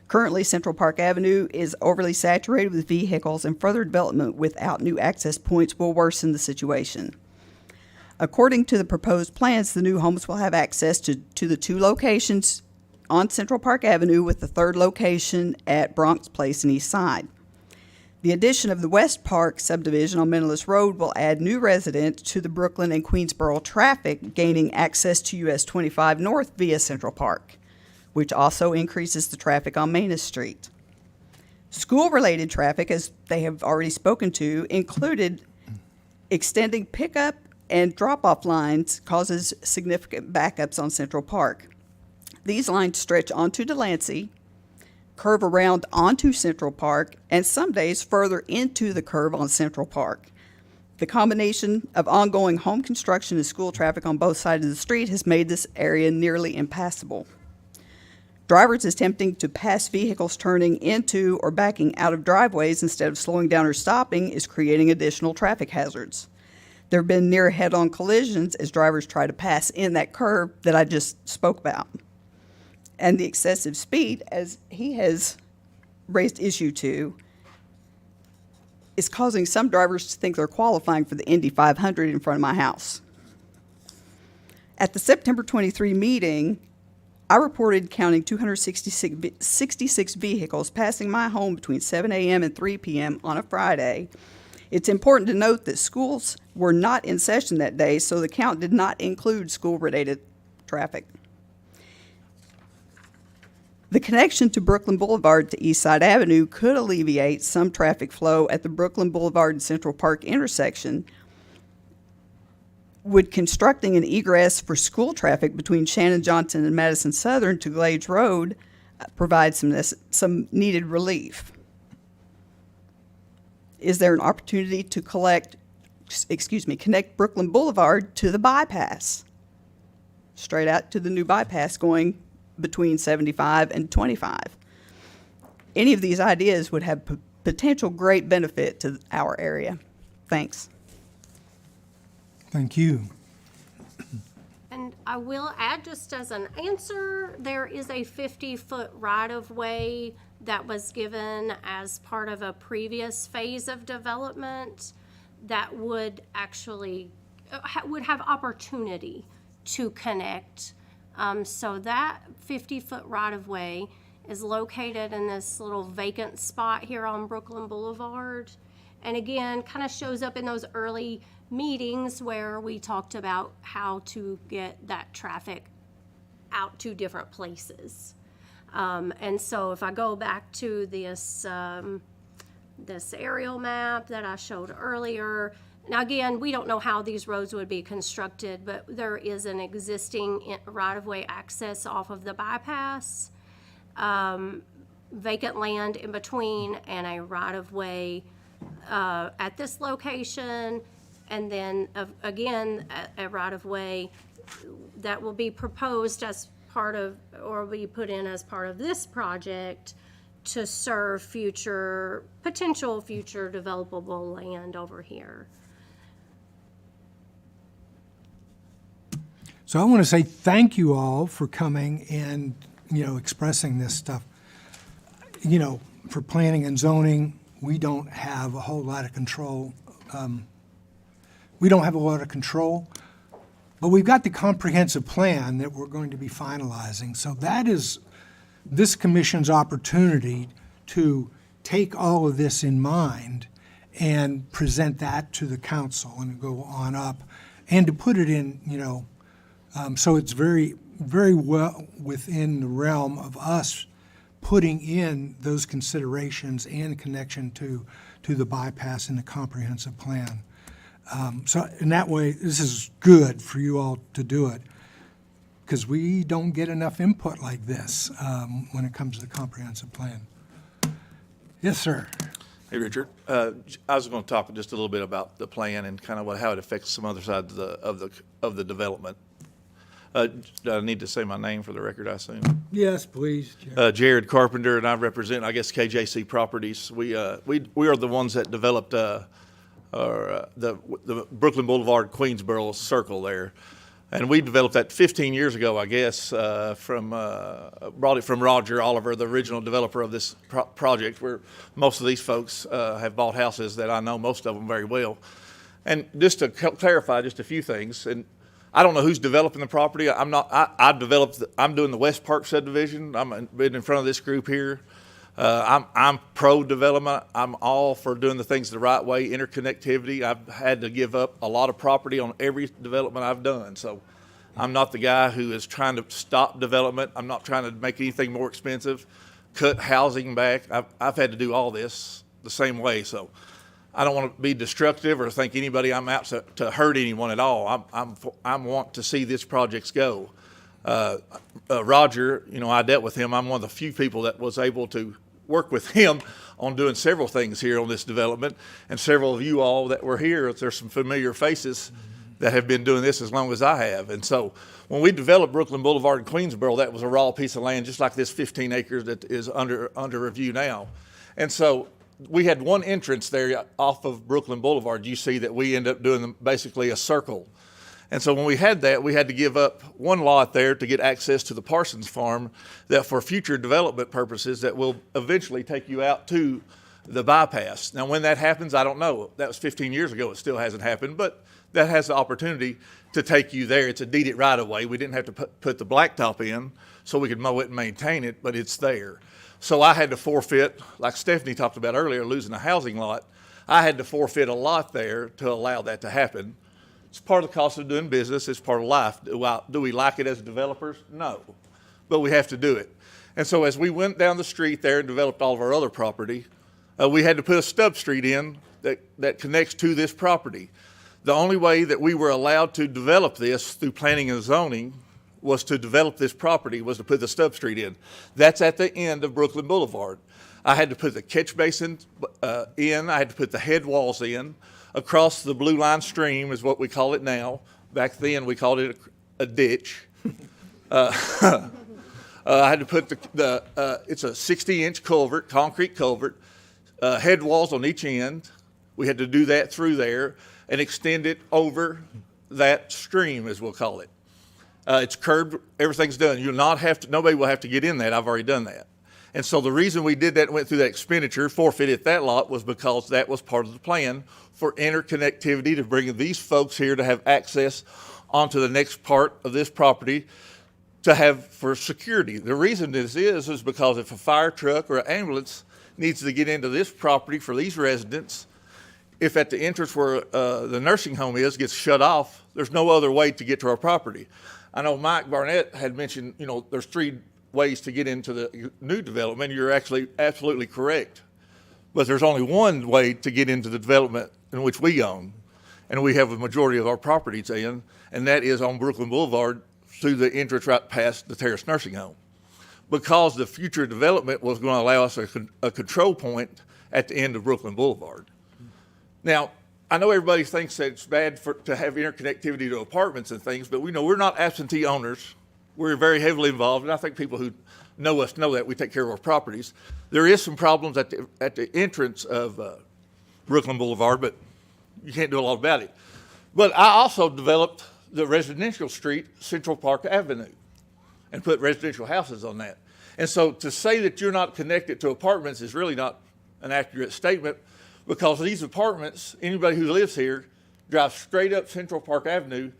Speaker 13: Currently, Central Park Avenue is overly saturated with vehicles, and further development without new access points will worsen the situation. According to the proposed plans, the new homes will have access to the 2 locations on Central Park Avenue, with the 3rd location at Bronx Place and East Side. The addition of the West Park subdivision on Menalist Road will add new residents to the Brooklyn and Queensboro traffic, gaining access to US 25 North via Central Park, which also increases the traffic on Main Street. School-related traffic, as they have already spoken to, included extending pickup and drop-off lines, causes significant backups on Central Park. These lines stretch onto Delancey, curve around onto Central Park, and some days further into the curve on Central Park. The combination of ongoing home construction and school traffic on both sides of the street has made this area nearly impassable. Drivers attempting to pass vehicles turning into or backing out of driveways instead of slowing down or stopping is creating additional traffic hazards. There have been near head-on collisions as drivers try to pass in that curve that I just spoke about. And the excessive speed, as he has raised issue to, is causing some drivers to think they're qualifying for the Indy 500 in front of my house. At the September 23 meeting, I reported counting 266 vehicles passing my home between 7 a.m. and 3 p.m. on a Friday. It's important to note that schools were not in session that day, so the count did not include school-related traffic. The connection to Brooklyn Boulevard to Eastside Avenue could alleviate some traffic flow at the Brooklyn Boulevard and Central Park intersection. Would constructing an egress for school traffic between Shannon Johnson and Madison Southern to Glades Road provide some needed relief? Is there an opportunity to connect Brooklyn Boulevard to the bypass? Straight out to the new bypass going between 75 and 25. Any of these ideas would have potential great benefit to our area. Thanks.
Speaker 1: Thank you.
Speaker 5: And I will add, just as an answer, there is a 50-foot right-of-way that was given as part of a previous phase of development that would actually, would have opportunity to connect. So that 50-foot right-of-way is located in this little vacant spot here on Brooklyn Boulevard. And again, kind of shows up in those early meetings where we talked about how to get that traffic out to different places. And so if I go back to this, this aerial map that I showed earlier, now again, we don't know how these roads would be constructed, but there is an existing right-of-way access off of the bypass, vacant land in between, and a right-of-way at this location, and then again, a right-of-way that will be proposed as part of, or be put in as part of this project to serve potential future developable land over here.
Speaker 1: So I want to say thank you all for coming and, expressing this stuff. For planning and zoning, we don't have a whole lot of control. But we've got the comprehensive plan that we're going to be finalizing. So that is this commission's opportunity to take all of this in mind and present that to the council and go on up and to put it in, so it's very, very well within the realm of us putting in those considerations and connection to the bypass and the comprehensive plan. So in that way, this is good for you all to do it, because we don't get enough input like this when it comes to the comprehensive plan. Yes, sir.
Speaker 14: Hey, Richard. I was going to talk just a little bit about the plan and kind of how it affects some other sides of the development. Do I need to say my name for the record, I assume?
Speaker 1: Yes, please. Jerry.
Speaker 14: Jared Carpenter, and I represent, I guess, KJC Properties. We are the ones that developed the Brooklyn Boulevard Queensboro Circle there. And we developed that 15 years ago, I guess, brought it from Roger Oliver, the original developer of this project, where most of these folks have bought houses that I know most of them very well. And just to clarify just a few things, and I don't know who's developing the property. I'm doing the West Park subdivision. I've been in front of this group here. I'm pro-development. I'm all for doing the things the right way, interconnectivity. I've had to give up a lot of property on every development I've done. So I'm not the guy who is trying to stop development. I'm not trying to make anything more expensive, cut housing back. I've had to do all this the same way. So I don't want to be destructive or think I'm out to hurt anyone at all. I want to see this projects go. Roger, I dealt with him. I'm one of the few people that was able to work with him on doing several things here on this development. And several of you all that were here, there's some familiar faces that have been doing this as long as I have. And so when we developed Brooklyn Boulevard in Queensboro, that was a raw piece of land, just like this 15 acres that is under review now. And so we had one entrance there off of Brooklyn Boulevard. You see that we end up doing basically a circle. And so when we had that, we had to give up one lot there to get access to the Parsons farm, that for future development purposes that will eventually take you out to the bypass. Now, when that happens, I don't know. That was 15 years ago. It still hasn't happened, but that has the opportunity to take you there. It's a deeded right of way. We didn't have to put the blacktop in so we could mow it and maintain it, but it's there. So I had to forfeit, like Stephanie talked about earlier, losing a housing lot. I had to forfeit a lot there to allow that to happen. It's part of the cost of doing business. It's part of life. Do we like it as developers? No, but we have to do it. And so as we went down the street there and developed all of our other property, we had to put a stub street in that connects to this property. The only way that we were allowed to develop this through planning and zoning was to develop this property, was to put the stub street in. That's at the end of Brooklyn Boulevard. I had to put the catch basin in. I had to put the head walls in. Across the Blue Line Stream is what we call it now. Back then, we called it a ditch. I had to put it's a 60-inch culvert, concrete culvert, head walls on each end. We had to do that through there and extend it over that stream, as we'll call it. It's curbed, everything's done. Nobody will have to get in that. I've already done that. And so the reason we did that and went through that expenditure, forfeited that lot, was because that was part of the plan for interconnectivity, to bring these folks here to have access onto the next part of this property to have for security. The reason this is because if a fire truck or an ambulance needs to get into this property for these residents, if at the entrance where the nursing home is gets shut off, there's no other way to get to our property. I know Mike Barnett had mentioned, you know, there's 3 ways to get into the new development. You're actually absolutely correct. But there's only one way to get into the development in which we own, and we have the majority of our properties in, and that is on Brooklyn Boulevard through the entrance right past the Terrace Nursing Home. Because the future development was going to allow us a control point at the end of Brooklyn Boulevard. Now, I know everybody thinks that it's bad to have interconnectivity to apartments and things, but we know we're not absentee owners. We're very heavily involved, and I think people who know us know that we take care of our properties. There is some problems at the entrance of Brooklyn Boulevard, but you can't do a lot about it. But I also developed the residential street, Central Park Avenue, and put residential houses on that. And so to say that you're not connected to apartments is really not an accurate statement, because these apartments, anybody who lives here drives straight up Central Park Avenue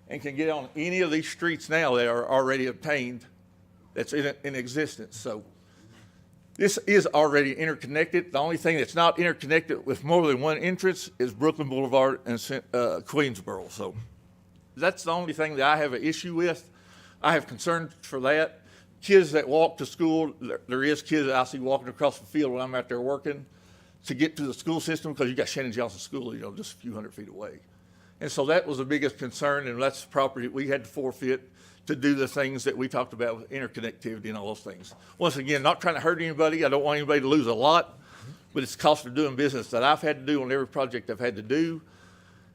Speaker 14: and can get on any of these streets now that are already obtained, that's in existence. So this is already interconnected. The only thing that's not interconnected with more than one entrance is Brooklyn Boulevard and Queensboro. So that's the only thing that I have an issue with. I have concerns for that. Kids that walk to school, there is kids that I see walking across the field when I'm out there working to get to the school system, because you got Shannon Johnson School, you know, just a few hundred feet away. And so that was the biggest concern, and that's the property we had to forfeit to do the things that we talked about with interconnectivity and all those things. Once again, not trying to hurt anybody. I don't want anybody to lose a lot, but it's the cost of doing business that I've had to do on every project I've had to do.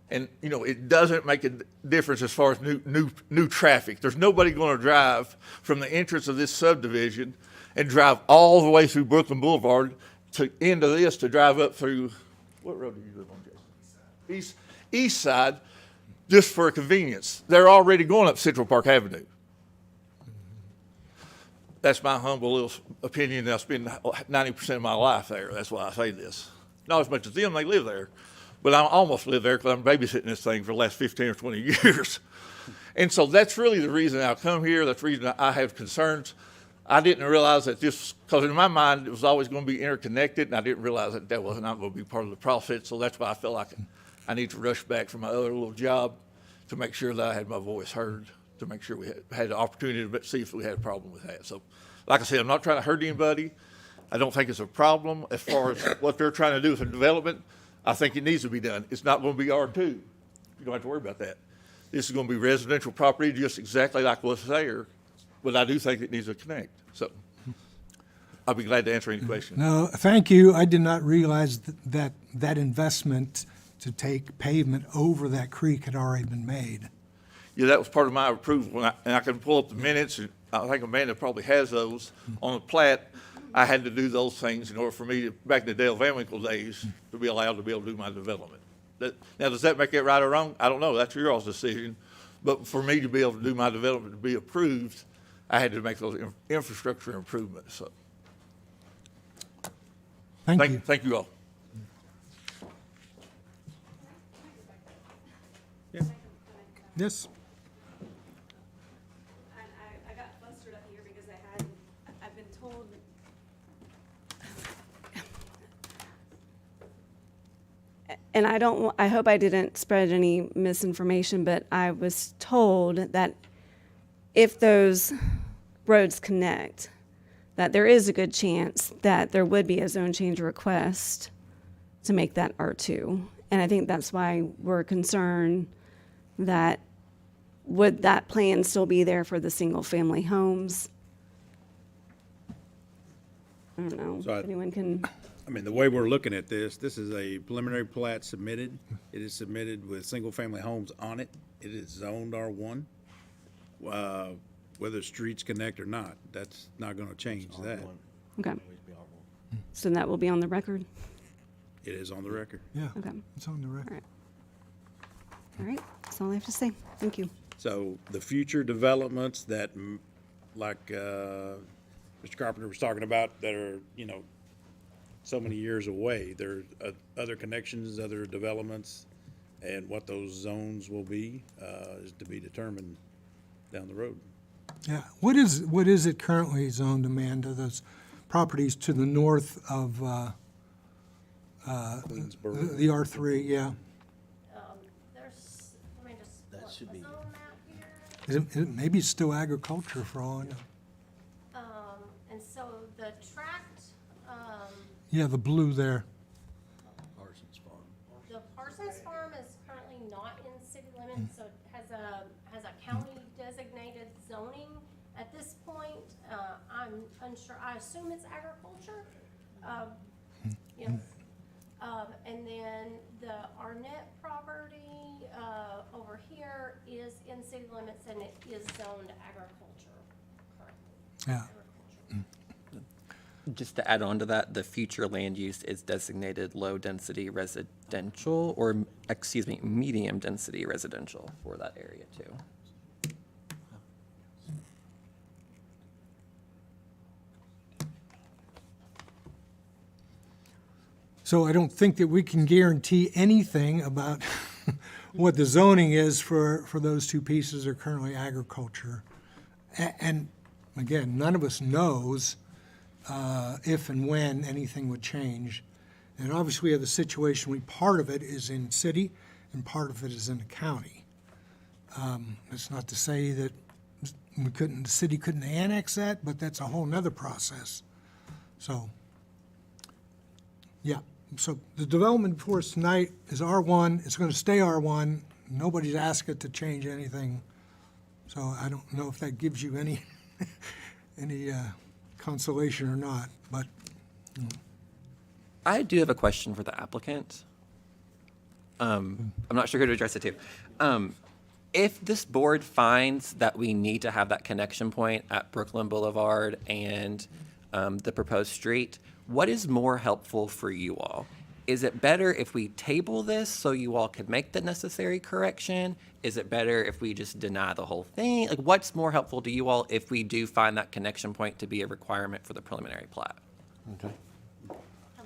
Speaker 14: And, you know, it doesn't make a difference as far as new traffic. There's nobody going to drive from the entrance of this subdivision and drive all the way through Brooklyn Boulevard to into this to drive up through, what road do you live on, Jason? East side, just for convenience. They're already going up Central Park Avenue. That's my humble little opinion. I spend 90% of my life there. That's why I say this. Not as much as them, they live there. But I almost live there because I'm babysitting this thing for the last 15 or 20 years. And so that's really the reason I come here. That's the reason I have concerns. I didn't realize that this, because in my mind, it was always going to be interconnected, and I didn't realize that that was not going to be part of the process. So that's why I felt like I need to rush back from my other little job to make sure that I had my voice heard, to make sure we had the opportunity to see if we had a problem with that. So, like I said, I'm not trying to hurt anybody. I don't think it's a problem as far as what they're trying to do with the development. I think it needs to be done. It's not going to be R2. You don't have to worry about that. This is going to be residential property just exactly like what's there, but I do think it needs to connect. So I'll be glad to answer any questions.
Speaker 1: No, thank you. I did not realize that investment to take pavement over that creek had already been made.
Speaker 14: Yeah, that was part of my approval, and I can pull up the minutes, and I think Amanda probably has those. On the plat, I had to do those things in order for me, back in the Dale Van Winkle days, to be allowed to be able to do my development. Now, does that make it right or wrong? I don't know. That's your all's decision. But for me to be able to do my development to be approved, I had to make those infrastructure improvements. So,
Speaker 1: Thank you.
Speaker 14: Thank you all.
Speaker 1: Yes.
Speaker 10: I got flustered up here because I've been told. And I hope I didn't spread any misinformation, but I was told that if those roads connect, that there is a good chance that there would be a zone change request to make that R2. And I think that's why we're concerned that would that plan still be there for the single-family homes? I don't know.
Speaker 3: So
Speaker 10: If anyone can,
Speaker 3: I mean, the way we're looking at this is a preliminary plat submitted. It is submitted with single-family homes on it. It is zoned R1. Whether streets connect or not, that's not gonna change that.
Speaker 10: okay. So that will be on the record?
Speaker 3: It is on the record.
Speaker 1: Yeah,
Speaker 10: Okay.
Speaker 1: it's on the record.
Speaker 10: All right, that's all I have to say. Thank you.
Speaker 3: So the future developments that, like, Mr. Carpenter was talking about, that are, you know, so many years away, there are other connections, other developments, and what those zones will be, is to be determined down the road.
Speaker 1: Yeah. What is it currently zoned, Amanda, those properties to the north of
Speaker 3: Queensboro.
Speaker 1: the R3, yeah?
Speaker 5: There's, let me just
Speaker 7: That
Speaker 5: pull up
Speaker 7: should
Speaker 5: the
Speaker 7: be-
Speaker 5: zone map here.
Speaker 1: Maybe it's still agriculture for all I know.
Speaker 5: And so the tract,
Speaker 1: Yeah, the blue there.
Speaker 7: Parsons Farm.
Speaker 5: the Parsons Farm is currently not in city limits, so it has a county designated zoning. At this point, I'm unsure, I assume it's agriculture. Yes. And then the Arnett property, over here is in city limits and it is zoned agriculture currently.
Speaker 1: Yeah.
Speaker 12: Just to add on to that, the future land use is designated low-density residential, or, excuse me, medium-density residential for that area too.
Speaker 1: So I don't think that we can guarantee anything about what the zoning is for those two pieces are currently agriculture. And again, none of us knows if and when anything would change. And obviously, we have the situation, part of it is in city and part of it is in the county. It's not to say that the city couldn't annex that, but that's a whole nother process. So, yeah. So the development before us tonight is R1. It's going to stay R1. Nobody's asked it to change anything. So I don't know if that gives you any consolation or not, but
Speaker 12: I do have a question for the applicant. I'm not sure who to address it to. If this board finds that we need to have that connection point at Brooklyn Boulevard and the proposed street, what is more helpful for you all? Is it better if we table this so you all could make the necessary correction? Is it better if we just deny the whole thing? Like, what's more helpful to you all if we do find that connection point to be a requirement for the preliminary plat?
Speaker 4: Okay.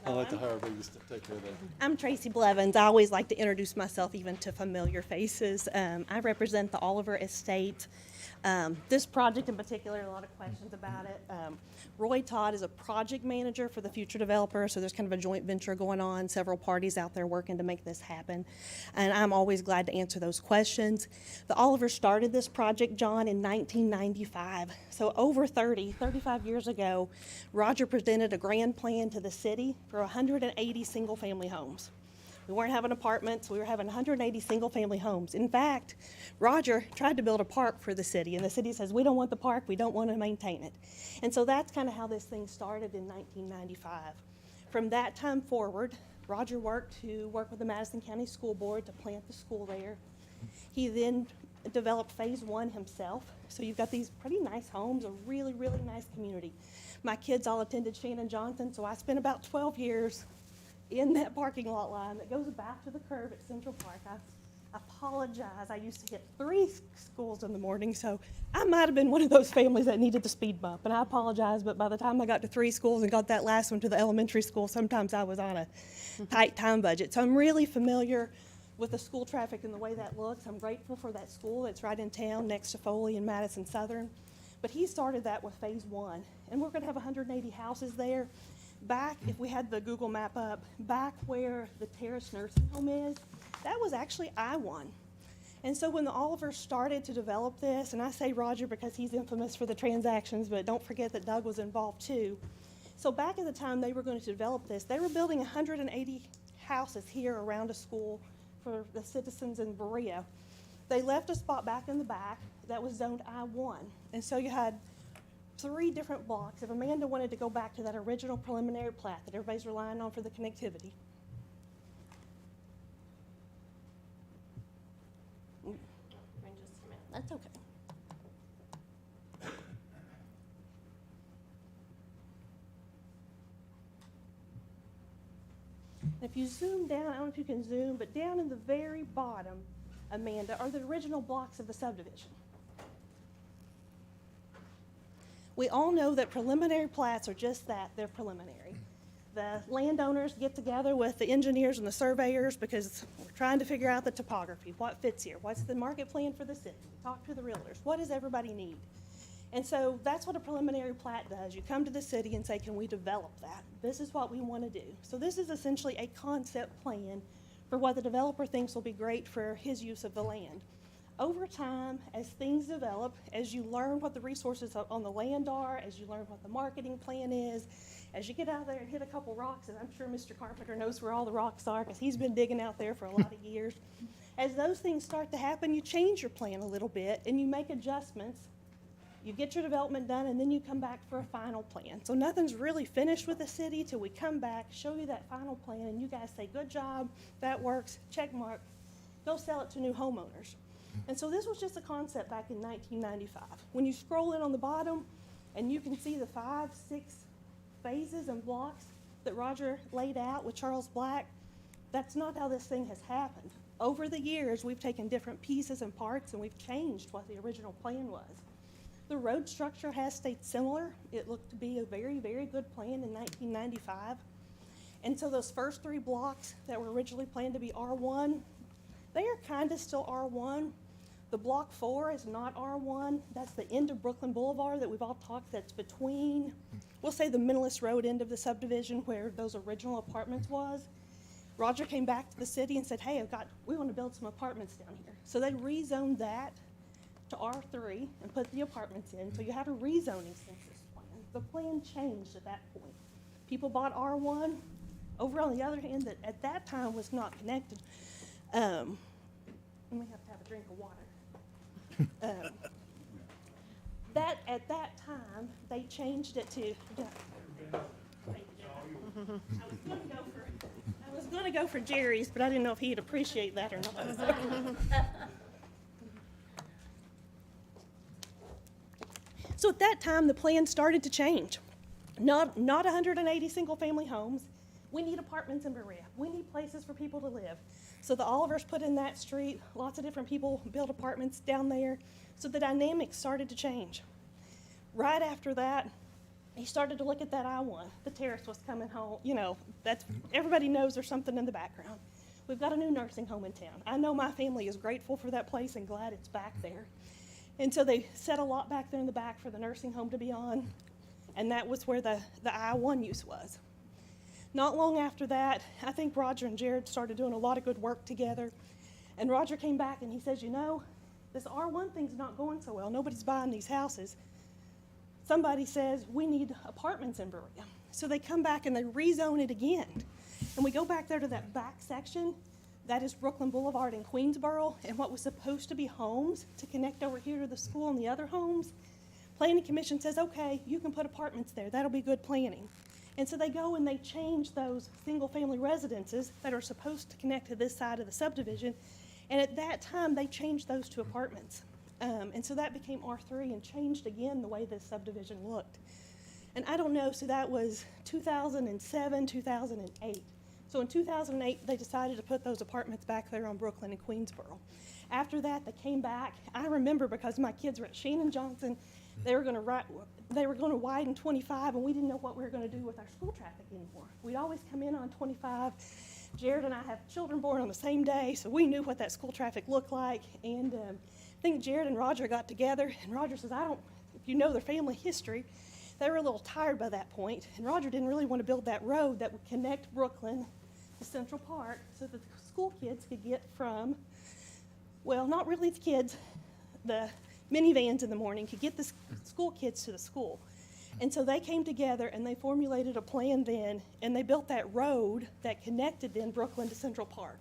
Speaker 4: I'd like to hire Vegas to take care of that.
Speaker 15: I'm Tracy Blevins. I always like to introduce myself even to familiar faces. I represent the Oliver Estate. This project in particular, a lot of questions about it. Roy Todd is a project manager for the future developer, so there's kind of a joint venture going on, several parties out there working to make this happen. And I'm always glad to answer those questions. The Oliver started this project, John, in 1995. So over 35 years ago, Roger presented a grand plan to the city for 180 single-family homes. We weren't having apartments, we were having 180 single-family homes. In fact, Roger tried to build a park for the city, and the city says, we don't want the park, we don't want to maintain it. And so that's kind of how this thing started in 1995. From that time forward, Roger worked with the Madison County School Board to plant the school there. He then developed phase one himself. So you've got these pretty nice homes, a really, really nice community. My kids all attended Shannon Johnson, so I spent about 12 years in that parking lot line that goes about to the curb at Central Park. I apologize. I used to hit 3 schools in the morning, so I might have been one of those families that needed the speed bump, and I apologize, but by the time I got to 3 schools and got that last one to the elementary school, sometimes I was on a tight time budget. So I'm really familiar with the school traffic and the way that looks. I'm grateful for that school. It's right in town next to Foley and Madison Southern. But he started that with phase one, and we're going to have 180 houses there. Back, if we had the Google map up, back where the Terrace Nursing Home is, that was actually I-1. And so when the Olivers started to develop this, and I say Roger because he's infamous for the transactions, but don't forget that Doug was involved too. So back at the time they were going to develop this, they were building 180 houses here around a school for the citizens in Berea. They left a spot back in the back that was zoned I-1. And so you had 3 different blocks. If Amanda wanted to go back to that original preliminary plat that everybody's relying on for the connectivity. That's okay. If you zoom down, I don't know if you can zoom, but down in the very bottom, Amanda, are the original blocks of the subdivision. We all know that preliminary plats are just that, they're preliminary. The landowners get together with the engineers and the surveyors because we're trying to figure out the topography, what fits here, what's the market plan for the city, talk to the realtors, what does everybody need? And so that's what a preliminary plat does. You come to the city and say, can we develop that? This is what we want to do. So this is essentially a concept plan for what the developer thinks will be great for his use of the land. Over time, as things develop, as you learn what the resources on the land are, as you learn what the marketing plan is, as you get out there and hit a couple rocks, and I'm sure Mr. Carpenter knows where all the rocks are because he's been digging out there for a lot of years. As those things start to happen, you change your plan a little bit and you make adjustments. You get your development done, and then you come back for a final plan. So nothing's really finished with the city till we come back, show you that final plan, and you guys say, good job, that works, check mark, go sell it to new homeowners. And so this was just a concept back in 1995. When you scroll in on the bottom, and you can see the 5, 6 phases and blocks that Roger laid out with Charles Black, that's not how this thing has happened. Over the years, we've taken different pieces and parts, and we've changed what the original plan was. The road structure has stayed similar. It looked to be a very, very good plan in 1995. And so those first 3 blocks that were originally planned to be R1, they are kind of still R1. The block 4 is not R1. That's the end of Brooklyn Boulevard that we've all talked, that's between, we'll say the Middlest Road end of the subdivision where those original apartments was. Roger came back to the city and said, hey, we want to build some apartments down here. So they rezoned that to R3 and put the apartments in. So you have a rezoning census plan. The plan changed at that point. People bought R1. Over on the other hand, that at that time was not connected. We have to have a drink of water. At that time, they changed it to. I was going to go for Jerry's, but I didn't know if he'd appreciate that or not. So at that time, the plan started to change. Not 180 single-family homes. We need apartments in Berea. We need places for people to live. So the Olivers put in that street. Lots of different people built apartments down there. So the dynamics started to change. Right after that, he started to look at that I-1. The terrace was coming home. You know, everybody knows there's something in the background. We've got a new nursing home in town. I know my family is grateful for that place and glad it's back there. And so they set a lot back there in the back for the nursing home to be on, and that was where the I-1 use was. Not long after that, I think Roger and Jared started doing a lot of good work together, and Roger came back and he says, you know, this R1 thing's not going so well. Nobody's buying these houses. Somebody says, we need apartments in Berea. So they come back and they rezone it again. And we go back there to that back section. That is Brooklyn Boulevard in Queensboro, and what was supposed to be homes to connect over here to the school and the other homes, Planning Commission says, okay, you can put apartments there. That'll be good planning. And so they go and they change those single-family residences that are supposed to connect to this side of the subdivision, and at that time, they changed those to apartments. And so that became R3 and changed again the way this subdivision looked. And I don't know, so that was 2007, 2008. So in 2008, they decided to put those apartments back there on Brooklyn and Queensboro. After that, they came back. I remember because my kids were at Shannon Johnson, they were going to widen 25, and we didn't know what we were going to do with our school traffic anymore. We'd always come in on 25. Jared and I have children born on the same day, so we knew what that school traffic looked like. And I think Jared and Roger got together, and Roger says, if you know their family history, they were a little tired by that point, and Roger didn't really want to build that road that would connect Brooklyn to Central Park so that the school kids could get from, well, not really the kids, the minivans in the morning could get the school kids to the school. And so they came together and they formulated a plan then, and they built that road that connected then Brooklyn to Central Park.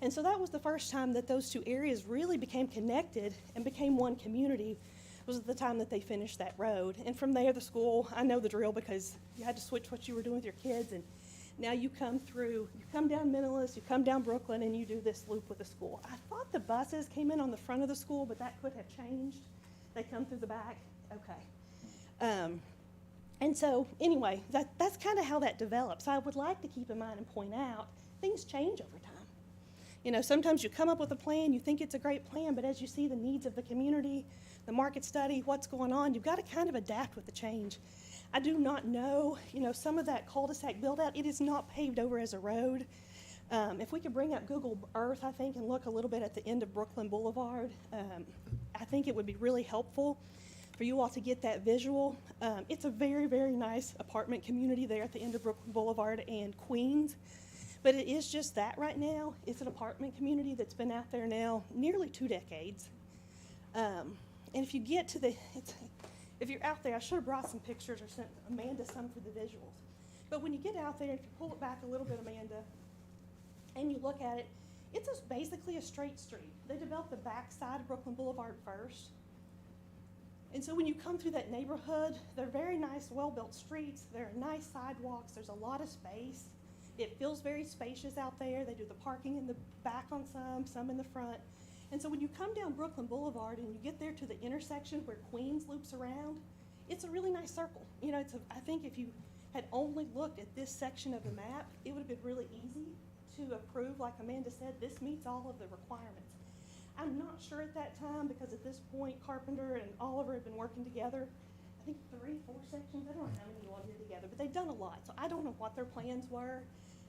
Speaker 15: And so that was the first time that those two areas really became connected and became one community, was at the time that they finished that road. And from there, the school, I know the drill because you had to switch what you were doing with your kids, and now you come down Minnelas, you come down Brooklyn, and you do this loop with the school. I thought the buses came in on the front of the school, but that could have changed. They come through the back, okay. And so anyway, that's kind of how that develops. I would like to keep in mind and point out, things change over time. You know, sometimes you come up with a plan, you think it's a great plan, but as you see the needs of the community, the market study, what's going on, you've got to kind of adapt with the change. I do not know, you know, some of that cul-de-sac build-out, it is not paved over as a road. If we could bring up Google Earth, I think, and look a little bit at the end of Brooklyn Boulevard, I think it would be really helpful. for you all to get that visual. It's a very, very nice apartment community there at the end of Brooklyn Boulevard and Queens. But it is just that right now. It's an apartment community that's been out there now nearly 2 decades. And if you get to if you're out there, I should have brought some pictures or sent Amanda some for the visuals. But when you get out there, if you pull it back a little bit, Amanda, and you look at it, it's just basically a straight street. They developed the back side of Brooklyn Boulevard first. And so when you come through that neighborhood, they're very nice, well-built streets. There are nice sidewalks. There's a lot of space. It feels very spacious out there. They do the parking in the back on some in the front. And so when you come down Brooklyn Boulevard and you get there to the intersection where Queens loops around, it's a really nice circle. You know, I think if you had only looked at this section of the map, it would have been really easy to approve, like Amanda said, this meets all of the requirements. I'm not sure at that time, because at this point, Carpenter and Oliver have been working together, I think 3, 4 sections, I don't know how many you all did together, but they've done a lot. So I don't know what their plans were.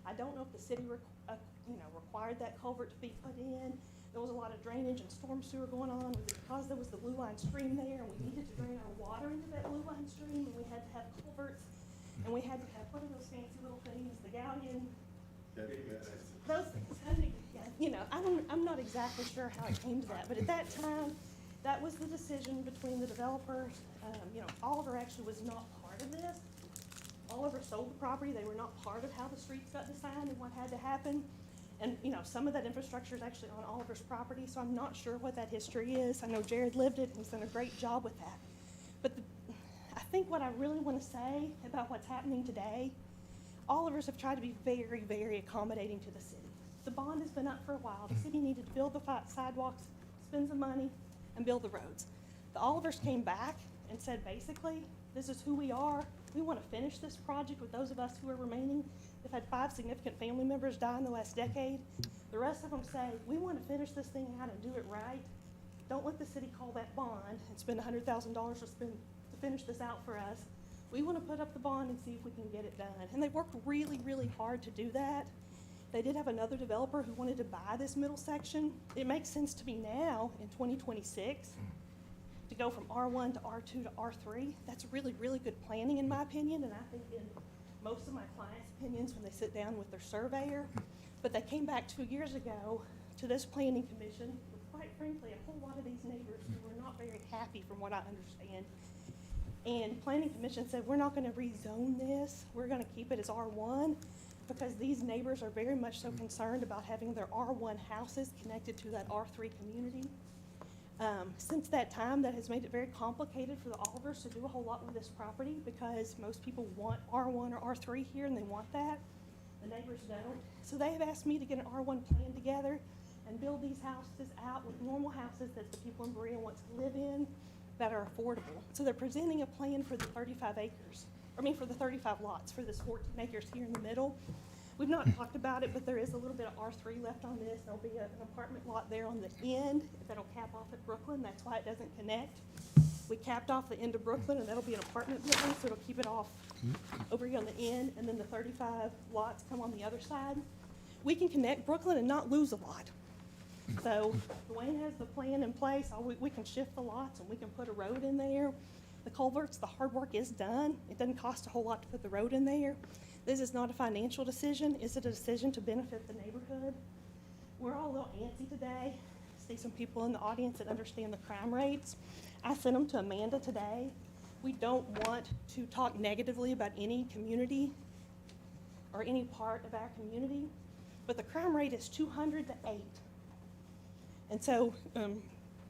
Speaker 15: I don't know if the city required that culvert to be put in. There was a lot of drainage and storm sewer going on because there was the Blue Line stream there, and we needed to drain our water into that Blue Line stream, and we had to have culverts, and we had to have, what are those fancy little things, the galleon? Those things. You know, I'm not exactly sure how it came to that, but at that time, that was the decision between the developers. You know, Oliver actually was not part of this. Oliver sold the property. They were not part of how the streets got designed and what had to happen. And, you know, some of that infrastructure is actually on Oliver's property, so I'm not sure what that history is. I know Jared lived it, and he's done a great job with that. But I think what I really want to say about what's happening today, Oliver's have tried to be very, very accommodating to the city. The bond has been up for a while. The city needed to build the sidewalks, spend some money, and build the roads. The Olivers came back and said, basically, this is who we are. We want to finish this project with those of us who are remaining. They've had 5 significant family members die in the last decade. The rest of them say, we want to finish this thing out and do it right. Don't let the city call that bond and spend $100,000 to finish this out for us. We want to put up the bond and see if we can get it done. And they worked really, really hard to do that. They did have another developer who wanted to buy this middle section. It makes sense to me now in 2026 to go from R1 to R2 to R3. That's really, really good planning in my opinion, and I think in most of my clients' opinions when they sit down with their surveyor. But they came back 2 years ago to this planning commission with, quite frankly, a whole lot of these neighbors who were not very happy from what I understand. And planning commission said, we're not going to rezone this. We're going to keep it as R1 because these neighbors are very much so concerned about having their R1 houses connected to that R3 community. Since that time, that has made it very complicated for the Olivers to do a whole lot with this property because most people want R1 or R3 here and they want that. The neighbors don't. So they have asked me to get an R1 plan together and build these houses out with normal houses that the people in Berea want to live in that are affordable. So they're presenting a plan for the 35 acres, for the 35 lots, for this 14 acres here in the middle. We've not talked about it, but there is a little bit of R3 left on this. There'll be an apartment lot there on the end that'll cap off at Brooklyn. That's why it doesn't connect. We capped off the end of Brooklyn, and that'll be an apartment building, so it'll keep it off over here on the end, and then the 35 lots come on the other side. We can connect Brooklyn and not lose a lot. So Dwayne has the plan in place. We can shift the lots, and we can put a road in there. The culverts, the hard work is done. It doesn't cost a whole lot to put the road in there. This is not a financial decision. It's a decision to benefit the neighborhood. We're all a little antsy today. I see some people in the audience that understand the crime rates. I sent them to Amanda today. We don't want to talk negatively about any community or any part of our community, but the crime rate is 200 to 8. And so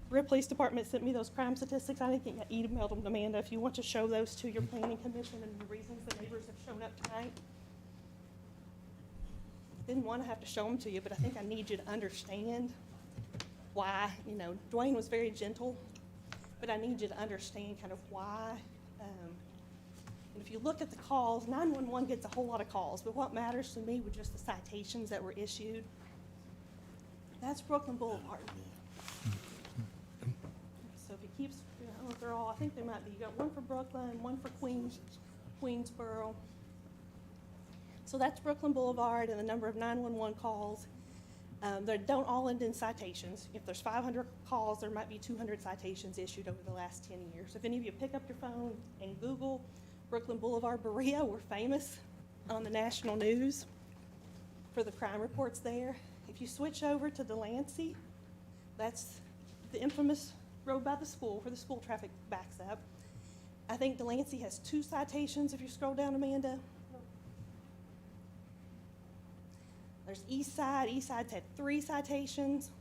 Speaker 15: Berea Police Department sent me those crime statistics. I think I emailed them to Amanda if you want to show those to your planning commission and the reasons the neighbors have shown up tonight. Didn't want to have to show them to you, but I think I need you to understand why, Dwayne was very gentle, but I need you to understand kind of why. And if you look at the calls, 911 gets a whole lot of calls, but what matters to me were just the citations that were issued. That's Brooklyn Boulevard. So if he keeps, I don't know if they're all, I think they might be. You got one for Brooklyn, one for Queensboro. So that's Brooklyn Boulevard and the number of 911 calls. They don't all end in citations. If there's 500 calls, there might be 200 citations issued over the last 10 years. If any of you pick up your phone and Google Brooklyn Boulevard, Berea, we're famous on the national news for the crime reports there. If you switch over to Delancey, that's the infamous road by the school where the school traffic backs up. I think Delancey has 2 citations if you scroll down, Amanda. There's East Side. East Side's had 3 citations.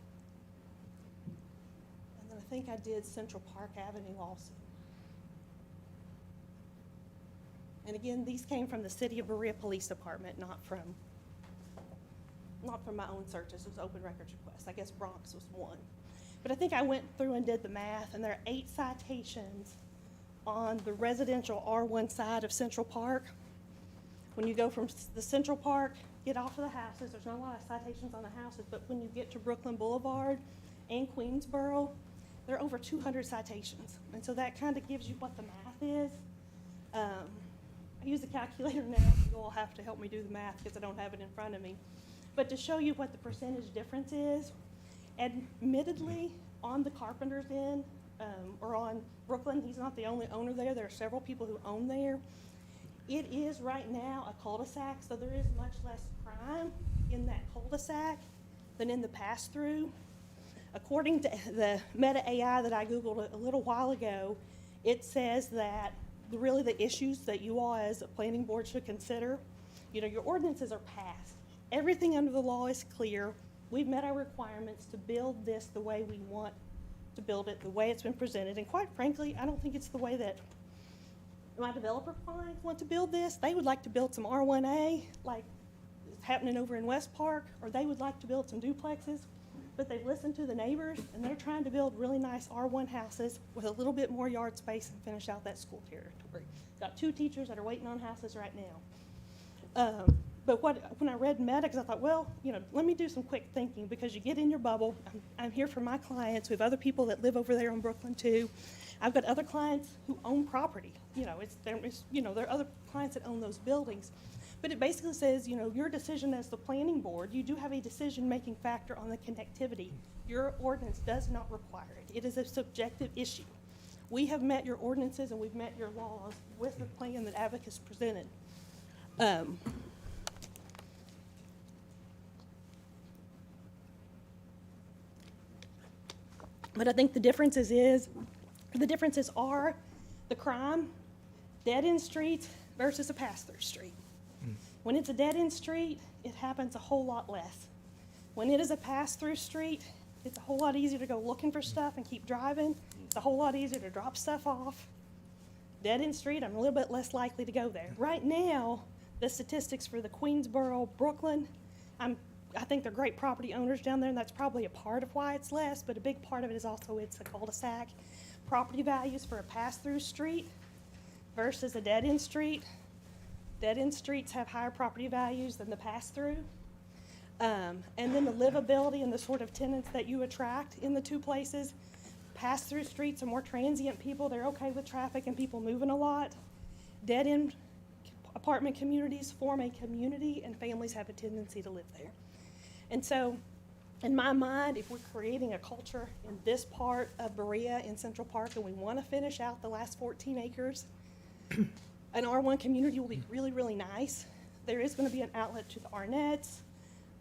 Speaker 15: And then I think I did Central Park Avenue also. And again, these came from the City of Berea Police Department, not from my own searches. It was open records request. I guess Bronx was 1. But I think I went through and did the math, and there are 8 citations on the residential R1 side of Central Park. When you go from the Central Park, get off of the houses, there's not a lot of citations on the houses, but when you get to Brooklyn Boulevard and Queensboro, there are over 200 citations. And so that kind of gives you what the math is. I use a calculator now, so you'll all have to help me do the math because I don't have it in front of me. But to show you what the percentage difference is, admittedly, on the Carpenter's end, or on Brooklyn, he's not the only owner there. There are several people who own there. It is right now a cul-de-sac, so there is much less crime in that cul-de-sac than in the pass-through. According to the Meta AI that I Googled a little while ago, it says that really the issues that you all as a planning board should consider, your ordinances are passed. Everything under the law is clear. We've met our requirements to build this the way we want to build it, the way it's been presented. And quite frankly, I don't think it's the way that my developer clients want to build this. They would like to build some R1A, like it's happening over in West Park, or they would like to build some duplexes. But they've listened to the neighbors, and they're trying to build really nice R1 houses with a little bit more yard space and finish out that school territory. Got 2 teachers that are waiting on houses right now. But when I read Meta, because I thought, well, let me do some quick thinking, because you get in your bubble. I'm here for my clients. We have other people that live over there in Brooklyn too. I've got other clients who own property. There are other clients that own those buildings. But it basically says, your decision as the planning board, you do have a decision-making factor on the connectivity. Your ordinance does not require it. It is a subjective issue. We have met your ordinances and we've met your laws with the plan that Abacus presented. But I think the differences are the crime, dead-end streets versus a pass-through street. When it's a dead-end street, it happens a whole lot less. When it is a pass-through street, it's a whole lot easier to go looking for stuff and keep driving. It's a whole lot easier to drop stuff off. Dead-end street, I'm a little bit less likely to go there. Right now, the statistics for the Queensboro, Brooklyn, I think they're great property owners down there, and that's probably a part of why it's less, but a big part of it is also it's a cul-de-sac. Property values for a pass-through street versus a dead-end street. Dead-end streets have higher property values than the pass-through. And then the livability and the sort of tenants that you attract in the 2 places. Pass-through streets are more transient people. They're okay with traffic and people moving a lot. Dead-end apartment communities form a community, and families have a tendency to live there. And so, in my mind, if we're creating a culture in this part of Berea in Central Park and we want to finish out the last 14 acres, an R1 community will be really, really nice. There is going to be an outlet to the Arnett's.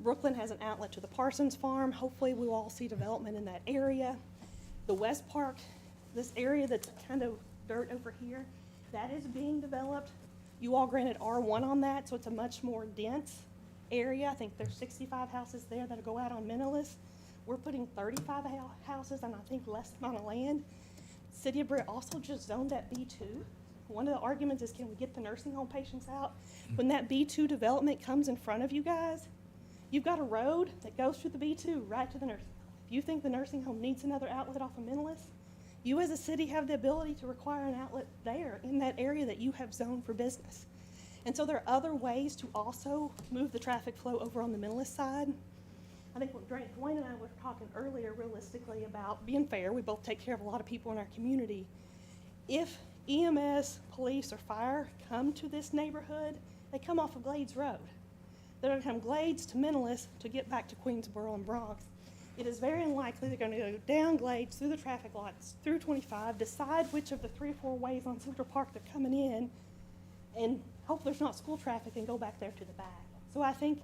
Speaker 15: Brooklyn has an outlet to the Parsons Farm. Hopefully we will all see development in that area. The West Park, this area that's kind of dirt over here, that is being developed. You all granted R1 on that, so it's a much more dense area. I think there's 65 houses there that'll go out on Mentalist. We're putting 35 houses on, I think, less amount of land. City of Berea also just zoned that B2. One of the arguments is, can we get the nursing home patients out? When that B2 development comes in front of you guys, you've got a road that goes through the B2 right to the nursing home. If you think the nursing home needs another outlet off of Mentalist, you as a city have the ability to require an outlet there in that area that you have zoned for business. And so there are other ways to also move the traffic flow over on the Mentalist side. I think what Dwayne and I were talking earlier realistically about being fair. We both take care of a lot of people in our community. If EMS, police, or fire come to this neighborhood, they come off of Glades Road. they're gonna come Glades to Menalist to get back to Queensboro and Bronx. It is very unlikely they're gonna go down Glades, through the traffic lights, through 25, decide which of the 3 or 4 ways on Central Park they're coming in, and hope there's not school traffic and go back there to the back. So I think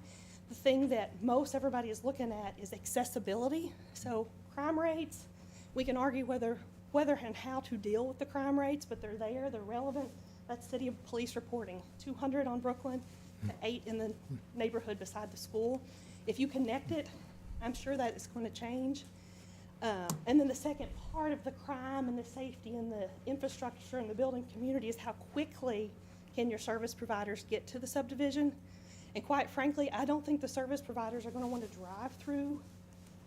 Speaker 15: the thing that most everybody is looking at is accessibility. So crime rates, we can argue whether and how to deal with the crime rates, but they're there, they're relevant. That's city police reporting, 200 on Brooklyn, to 8 in the neighborhood beside the school. If you connect it, I'm sure that is going to change. And then the second part of the crime and the safety and the infrastructure and the building community is how quickly can your service providers get to the subdivision. And quite frankly, I don't think the service providers are going to want to drive through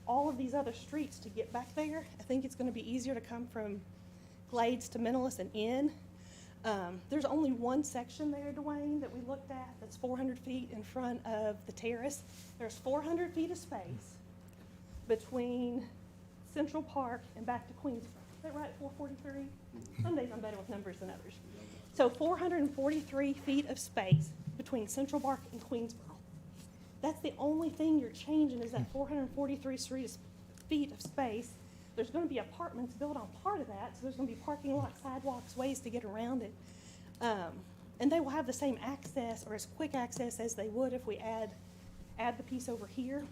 Speaker 15: all of these other streets to get back there. I think it's going to be easier to come from Glades to Menalist and in. There's only one section there, Dwayne, that we looked at that's 400 feet in front of the terrace. There's 400 feet of space between Central Park and back to Queensboro. Is that right, 443? Some days I'm better with numbers than others. So 443 feet of space between Central Park and Queensboro. That's the only thing you're changing is that 443 feet of space. There's going to be apartments built on part of that, so there's going to be parking lots, sidewalks, ways to get around it. And they will have the same access or as quick access as they would if we add the piece over here.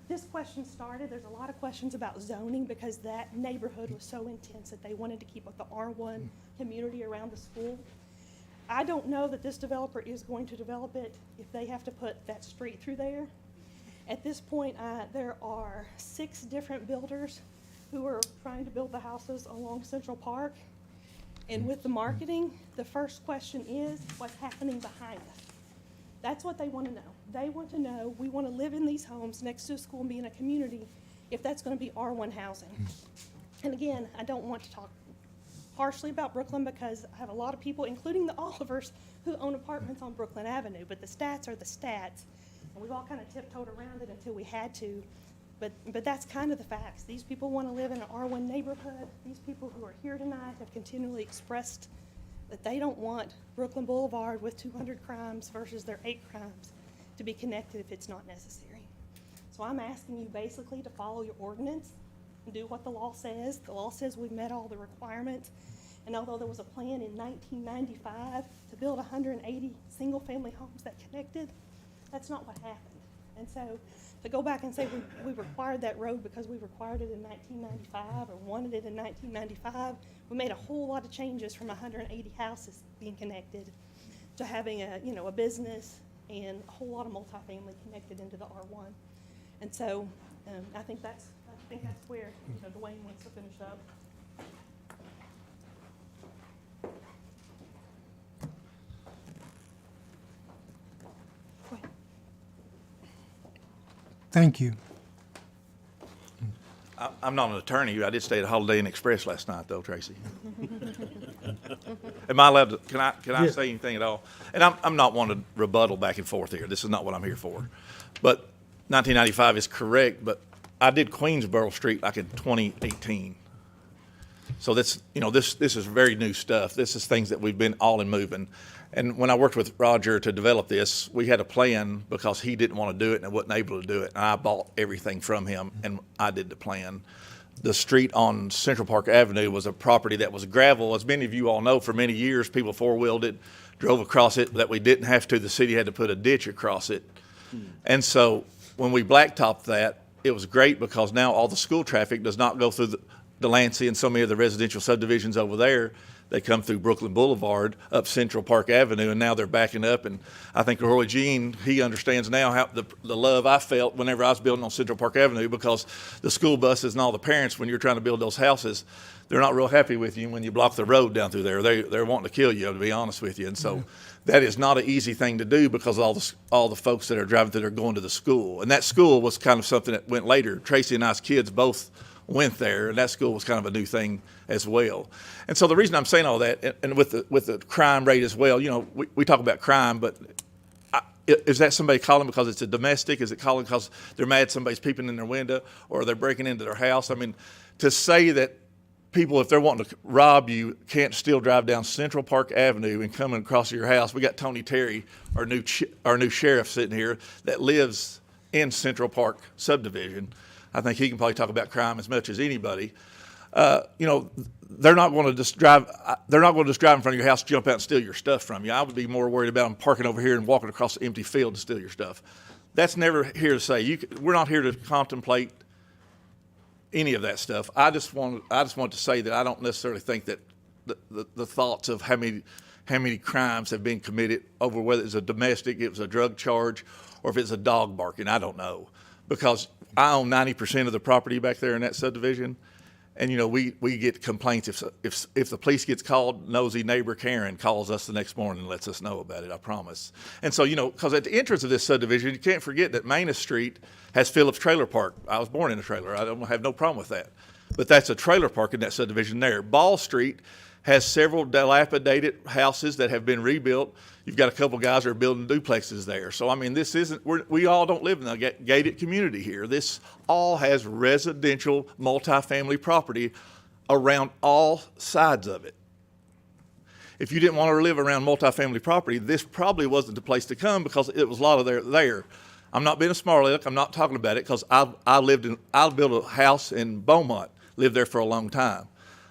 Speaker 15: This question started, there's a lot of questions about zoning because that neighborhood was so intense that they wanted to keep the R1 community around the school. I don't know that this developer is going to develop it if they have to put that street through there. At this point, there are 6 different builders who are trying to build the houses along Central Park. And with the marketing, the first question is, what's happening behind us? That's what they want to know. They want to know, we want to live in these homes next to a school and be in a community, if that's going to be R1 housing. And again, I don't want to talk harshly about Brooklyn because I have a lot of people, including the Olivers, who own apartments on Brooklyn Avenue, but the stats are the stats. And we've all kind of tiptoed around it until we had to. But that's kind of the facts. These people want to live in an R1 neighborhood. These people who are here tonight have continually expressed that they don't want Brooklyn Boulevard with 200 crimes versus their 8 crimes to be connected if it's not necessary. So I'm asking you basically to follow your ordinance and do what the law says. The law says we've met all the requirements. And although there was a plan in 1995 to build 180 single-family homes that connected, that's not what happened. And so to go back and say we required that road because we required it in 1995 or wanted it in 1995, we made a whole lot of changes from 180 houses being connected to having a business and a whole lot of multifamily connected into the R1. And so I think that's where Dwayne wants to finish up.
Speaker 1: Thank you.
Speaker 14: I'm not an attorney. I did stay at Holiday Inn Express last night, though, Tracy. Am I allowed to? Can I say anything at all? And I'm not one to rebuttal back and forth here. This is not what I'm here for. But 1995 is correct. But I did Queensboro Street like in 2018. So this is very new stuff. This is things that we've been all in moving. And when I worked with Roger to develop this, we had a plan because he didn't want to do it and wasn't able to do it. And I bought everything from him and I did the plan. The street on Central Park Avenue was a property that was gravel. As many of you all know, for many years, people four-wheeled it, drove across it, that we didn't have to. The city had to put a ditch across it. And so when we blacktopped that, it was great because now all the school traffic does not go through the Delancey and so many of the residential subdivisions over there. They come through Brooklyn Boulevard up Central Park Avenue, and now they're backing up. And I think Roy Jean, he understands now how the love I felt whenever I was building on Central Park Avenue, because the school buses and all the parents, when you're trying to build those houses, they're not real happy with you when you block the road down through there. They're wanting to kill you, to be honest with you. And so that is not an easy thing to do because all the folks that are driving through there are going to the school. And that school was kind of something that went later. Tracy and I's kids both went there, and that school was kind of a new thing as well. And so the reason I'm saying all that, and with the crime rate as well, we talk about crime, but is that somebody calling because it's a domestic? Is it calling because they're mad somebody's peeping in their window or they're breaking into their house? I mean, to say that people, if they're wanting to rob you, can't still drive down Central Park Avenue and come across your house. We got Tony Terry, our new sheriff, sitting here that lives in Central Park subdivision. I think he can probably talk about crime as much as anybody. You know, they're not going to just drive. They're not going to just drive in front of your house, jump out and steal your stuff from you. I would be more worried about them parking over here and walking across the empty field to steal your stuff. That's never here to say. We're not here to contemplate any of that stuff. I just want to say that I don't necessarily think that the thoughts of how many crimes have been committed over whether it's a domestic, it was a drug charge, or if it's a dog barking. I don't know, because I own 90% of the property back there in that subdivision. And, you know, we get complaints if the police gets called, nosy neighbor Karen calls us the next morning and lets us know about it, I promise. And so, you know, because at the entrance of this subdivision, you can't forget that Manus Street has Phillips Trailer Park. I was born in a trailer. I don't have no problem with that. But that's a trailer park in that subdivision there. Ball Street has several dilapidated houses that have been rebuilt. You've got a couple guys that are building duplexes there. So, I mean, this isn't, we all don't live in a gated community here. This all has residential multifamily property around all sides of it. If you didn't want to live around multifamily property, this probably wasn't the place to come, because it was a lot of there. I'm not being a smart aleck. I'm not talking about it, because I built a house in Beaumont, lived there for a long time.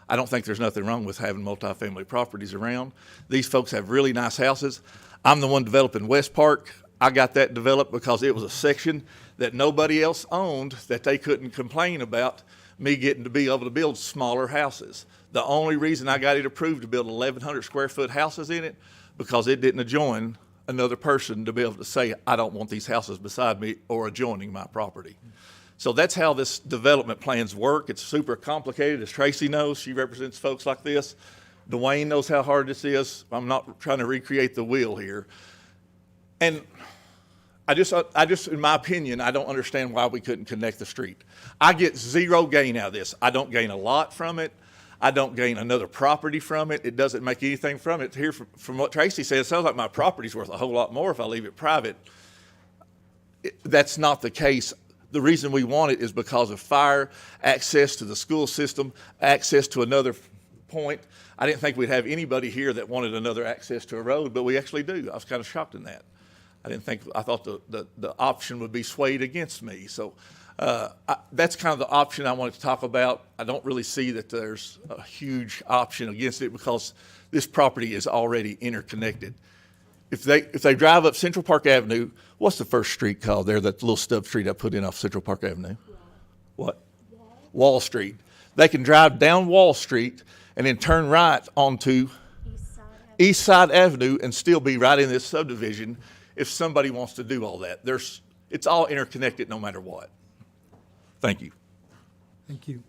Speaker 14: I don't think there's nothing wrong with having multifamily properties around. These folks have really nice houses. I'm the one developing West Park. I got that developed because it was a section that nobody else owned, that they couldn't complain about me getting to be able to build smaller houses. The only reason I got it approved to build 1,100 square foot houses in it, because it didn't adjoin another person to be able to say, I don't want these houses beside me or adjoining my property. So that's how this development plans work. It's super complicated, as Tracy knows. She represents folks like this. Dwayne knows how hard this is. I'm not trying to recreate the wheel here. And I just, in my opinion, I don't understand why we couldn't connect the street. I get zero gain out of this. I don't gain a lot from it. I don't gain another property from it. It doesn't make anything from it. Here, from what Tracy said, it sounds like my property's worth a whole lot more if I leave it private. That's not the case. The reason we want it is because of fire, access to the school system, access to another point. I didn't think we'd have anybody here that wanted another access to a road, but we actually do. I was kind of shocked in that. I thought the option would be swayed against me. So that's kind of the option I wanted to talk about. I don't really see that there's a huge option against it, because this property is already interconnected. If they drive up Central Park Avenue, what's the first street called there, that little stub street I put in off Central Park Avenue? What? Wall Street. They can drive down Wall Street and then turn right onto East Side Avenue and still be right in this subdivision if somebody wants to do all that. It's all interconnected no matter what. Thank you.
Speaker 1: Thank you.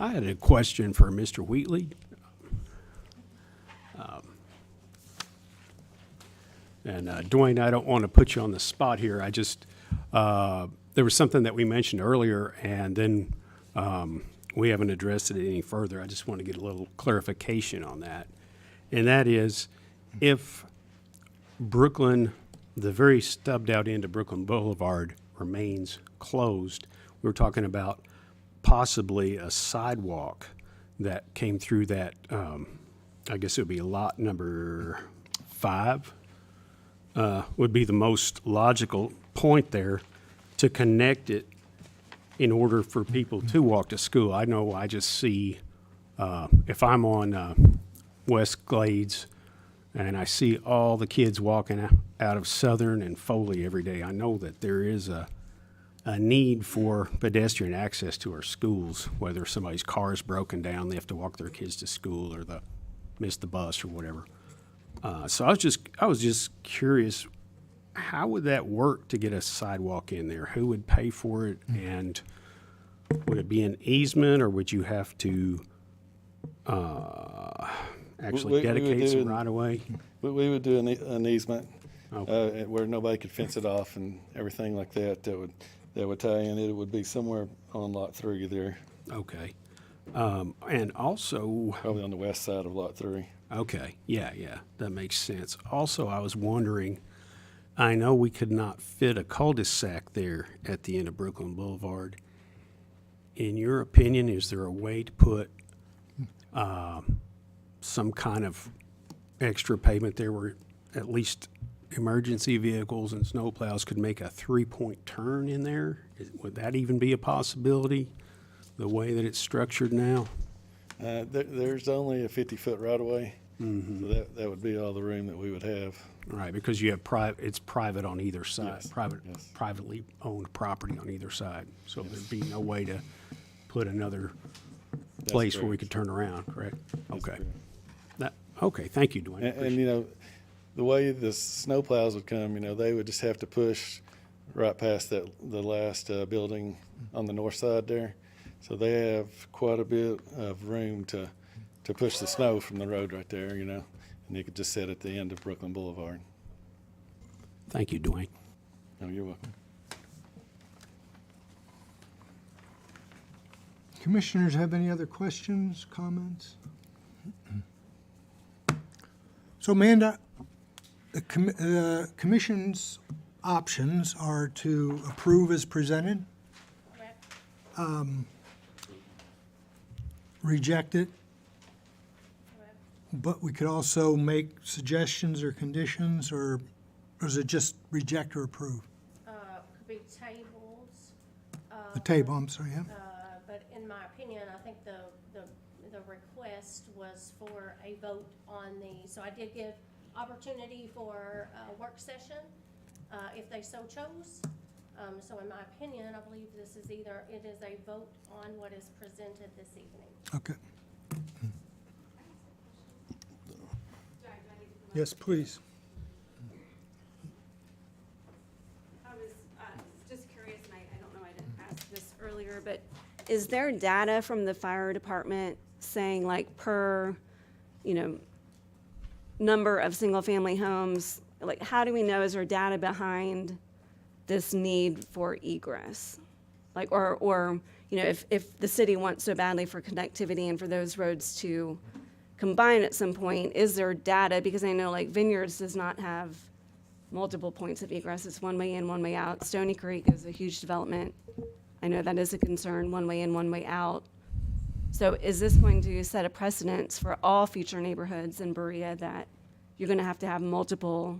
Speaker 16: I had a question for Mr. Wheatley. Dwayne, I don't want to put you on the spot here. I just, there was something that we mentioned earlier, and then we haven't addressed it any further. I just want to get a little clarification on that. And that is, if Brooklyn, the very stubbed out end of Brooklyn Boulevard remains closed, we were talking about possibly a sidewalk that came through that, I guess it would be lot number 5, would be the most logical point there to connect it in order for people to walk to school. I know I just see, if I'm on West Glades and I see all the kids walking out of Southern and Foley every day, I know that there is a need for pedestrian access to our schools, whether somebody's car is broken down, they have to walk their kids to school, or miss the bus or whatever. So I was just curious, how would that work to get a sidewalk in there? Who would pay for it? And would it be an easement, or would you have to actually dedicate some right away?
Speaker 4: We would do an easement,
Speaker 16: Okay.
Speaker 4: where nobody could fence it off and everything like that. That would tie in. It would be somewhere on lot 3 there.
Speaker 16: Okay. And also,
Speaker 4: Probably on the west side of lot 3.
Speaker 16: okay, yeah, that makes sense. Also, I was wondering, I know we could not fit a cul-de-sac there at the end of Brooklyn Boulevard. In your opinion, is there a way to put some kind of extra pavement there where at least emergency vehicles and snowplows could make a three-point turn in there? Would that even be a possibility, the way that it's structured now?
Speaker 4: There's only a 50-foot right-of-way, so that would be all the room that we would have.
Speaker 16: Right, because you have it's private on either side, privately owned property on either side. So there'd be no way to put another place where we could turn around, correct? Okay. Okay, thank you, Dwayne.
Speaker 4: And you know, the way the snowplows would come, you know, they would just have to push right past the last building on the north side there. So they have quite a bit of room to push the snow from the road right there, you know, and you could just sit at the end of Brooklyn Boulevard.
Speaker 16: Thank you, Dwayne.
Speaker 4: No, you're welcome.
Speaker 1: Commissioners have any other questions, comments? So Amanda, the commission's options are to approve as presented, reject it, but we could also make suggestions or conditions, or is it just reject or approve?
Speaker 5: Could be tables.
Speaker 1: The table, I'm sorry, yeah.
Speaker 5: But in my opinion, I think the request was for a vote on so I did give opportunity for a work session, if they so chose. So in my opinion, I believe it is a vote on what is presented this evening.
Speaker 1: Okay. Yes, please.
Speaker 10: I was just curious, and I don't know, I didn't ask this earlier, but is there data from the fire department saying, like, per, you know, number of single-family homes, like, how do we know, is there data behind this need for egress? Like, or you know, if the city wants so badly for connectivity and for those roads to combine at some point, is there data? Because I know, like, Vineyards does not have multiple points of egress. It's one way in, one way out. Stony Creek is a huge development. I know that is a concern, one way in, one way out. So is this going to set a precedence for all future neighborhoods in Berea that you're going to have multiple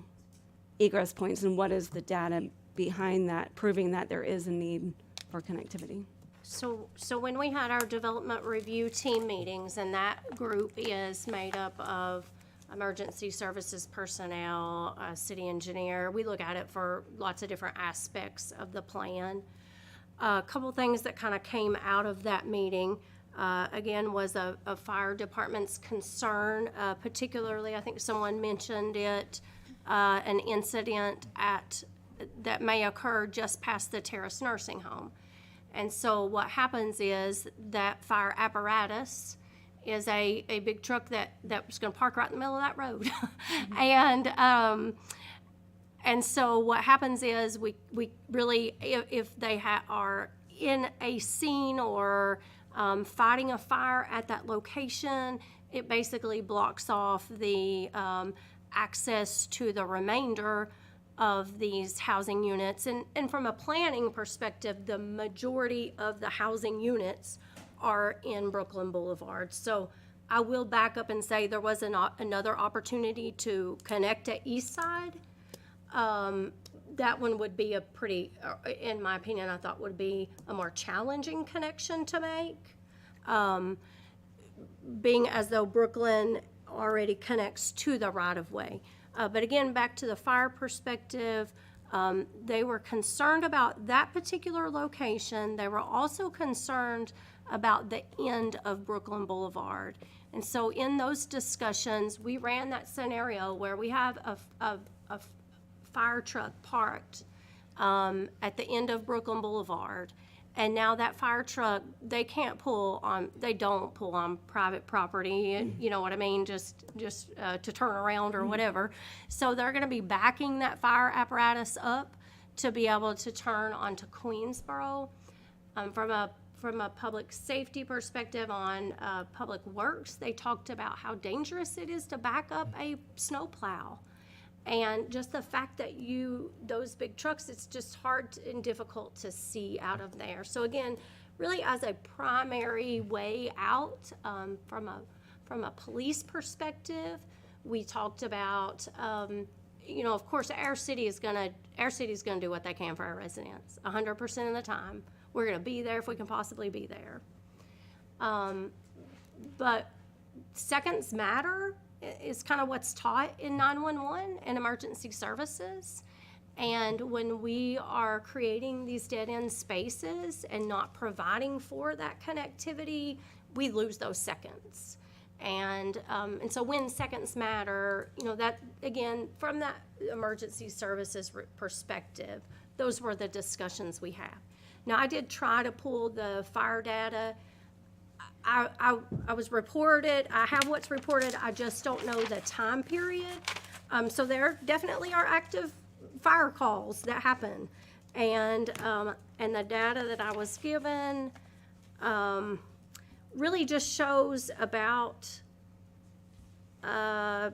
Speaker 10: egress points? And what is the data behind that, proving that there is a need for connectivity?
Speaker 5: So when we had our development review team meetings, and that group is made up of emergency services personnel, city engineer, we look at it for lots of different aspects of the plan. A couple things that kind of came out of that meeting, again, was a fire department's concern, particularly, I think someone mentioned it, an incident that may occur just past the Terrace Nursing Home. And so what happens is that fire apparatus is a big truck that's going to park right in the middle of that road. And so what happens is we really, if they are in a scene or fighting a fire at that location, it basically blocks off the access to the remainder of these housing units. And from a planning perspective, the majority of the housing units are in Brooklyn Boulevard. So I will back up and say there was another opportunity to connect to East Side. That one would be a pretty, in my opinion, I thought would be a more challenging connection to make, being as though Brooklyn already connects to the right-of-way. But again, back to the fire perspective, they were concerned about that particular location. They were also concerned about the end of Brooklyn Boulevard. And so in those discussions, we ran that scenario where we have a fire truck parked at the end of Brooklyn Boulevard. And now that fire truck, they don't pull on private property, you know what I mean, just to turn around or whatever. So they're gonna be backing that fire apparatus up to be able to turn onto Queensboro. From a public safety perspective on Public Works, they talked about how dangerous it is to back up a snowplow. And just the fact that those big trucks, it's just hard and difficult to see out of there. So again, really as a primary way out, from a police perspective, we talked about, of course, our city is gonna do what they can for our residents, 100% of the time. We're gonna be there if we can possibly be there. But seconds matter is kind of what's taught in 911 and emergency services. And when we are creating these dead-end spaces and not providing for that connectivity, we lose those seconds. And so when seconds matter, that, again, from that emergency services perspective, those were the discussions we have. Now, I did try to pull the fire data. I was reported, I have what's reported, I just don't know the time period. So there definitely are active fire calls that happen. And the data that I was given, really just shows about, I'm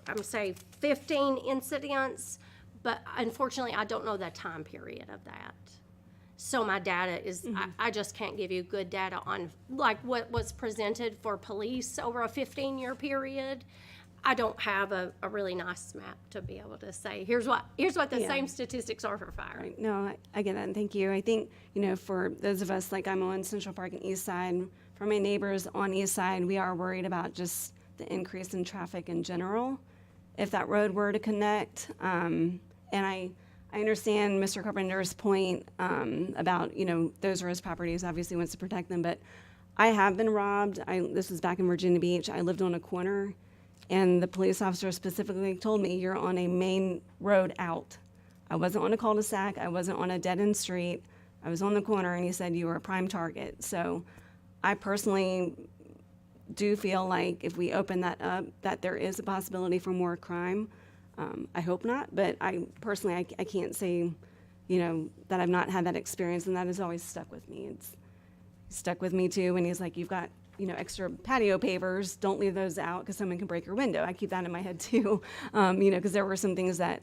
Speaker 5: gonna say 15 incidents, but unfortunately, I don't know the time period of that. So my data is, I just can't give you good data on like what was presented for police over a 15-year period. I don't have a really nice map to be able to say, here's what the same statistics are for fire.
Speaker 10: Right. No, I get that, and thank you. I think, for those of us, like I'm on Central Park and East Side, for my neighbors on East Side, we are worried about just the increase in traffic in general. If that road were to connect, and I understand Mr. Carpenter's point about, those are his properties, obviously wants to protect them, but I have been robbed. This was back in Virginia Beach. I lived on a corner, and the police officer specifically told me, you're on a main road out. I wasn't on a cul-de-sac. I wasn't on a dead-end street. I was on the corner, and he said you were a prime target. So I personally do feel like if we open that up, that there is a possibility for more crime. I hope not, but I personally, I can't say, that I've not had that experience, and that has always stuck with me. It's stuck with me too when he's like, you've got, extra patio pavers, don't leave those out because someone can break your window. I keep that in my head too, because there were some things that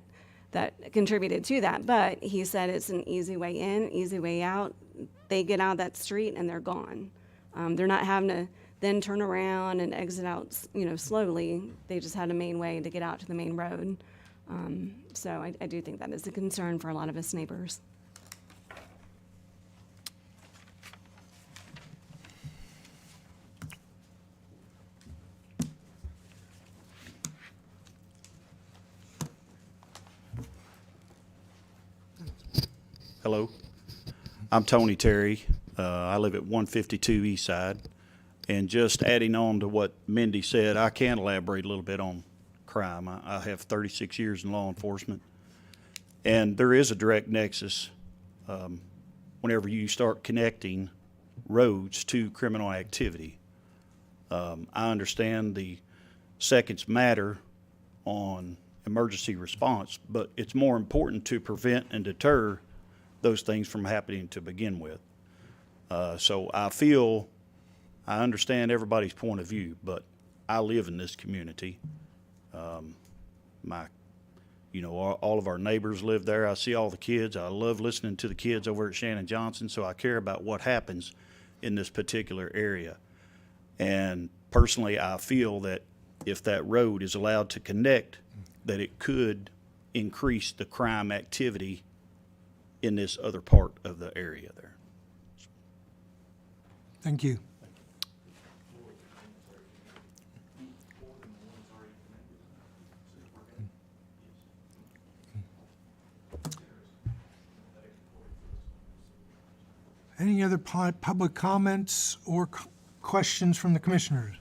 Speaker 10: contributed to that. But he said it's an easy way in, easy way out. They get out of that street and they're gone. They're not having to then turn around and exit out, slowly. They just had a main way to get out to the main road. So I do think that is a concern for a lot of us neighbors.
Speaker 17: Hello, I'm Tony Terry. I live at 152 East Side. And just adding on to what Mindy said, I can elaborate a little bit on crime. I have 36 years in law enforcement. And there is a direct nexus whenever you start connecting roads to criminal activity. I understand the seconds matter on emergency response, but it's more important to prevent and deter those things from happening to begin with. So I understand everybody's point of view, but I live in this community. All of our neighbors live there. I see all the kids. I love listening to the kids over at Shannon Johnson, so I care about what happens in this particular area. And personally, I feel that if that road is allowed to connect, that it could increase the crime activity in this other part of the area there.
Speaker 1: Thank you. Any other public comments or questions from the commissioners?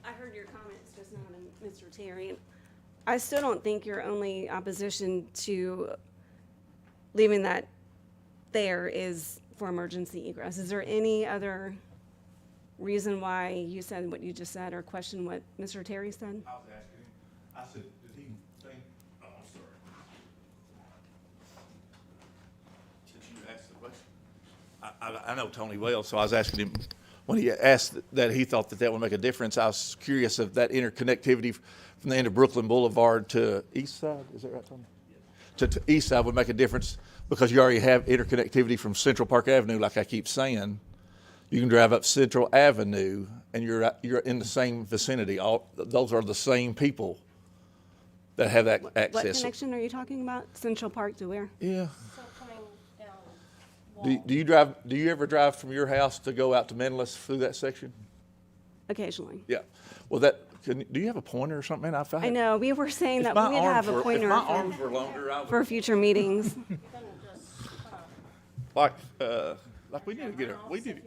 Speaker 10: I heard your comments just now, Mr. Terry. I still don't think your only opposition to leaving that there is for emergency egress. Is there any other reason why you said what you just said or question what Mr. Terry said?
Speaker 17: I was asking him, I said, did he think, oh, I'm sorry. Since you asked the question, I
Speaker 14: I know Tony well, so I was asking him, when he asked that he thought that would make a difference, I was curious if that interconnectivity from the end of Brooklyn Boulevard to East Side, is that right, Tony? To East Side would make a difference, because you already have interconnectivity from Central Park Avenue, like I keep saying. You can drive up Central Avenue, and you're in the same vicinity. Those are the same people that have that access.
Speaker 10: What connection are you talking about? Central Park to where?
Speaker 14: Yeah. Do you ever drive from your house to go out to Menless through that section?
Speaker 10: Occasionally.
Speaker 14: Yeah. Well, do you have a pointer or something?
Speaker 10: I know, we were saying that we'd have a pointer
Speaker 14: If my arms were longer, I would.
Speaker 10: for future meetings.
Speaker 14: Like we need to get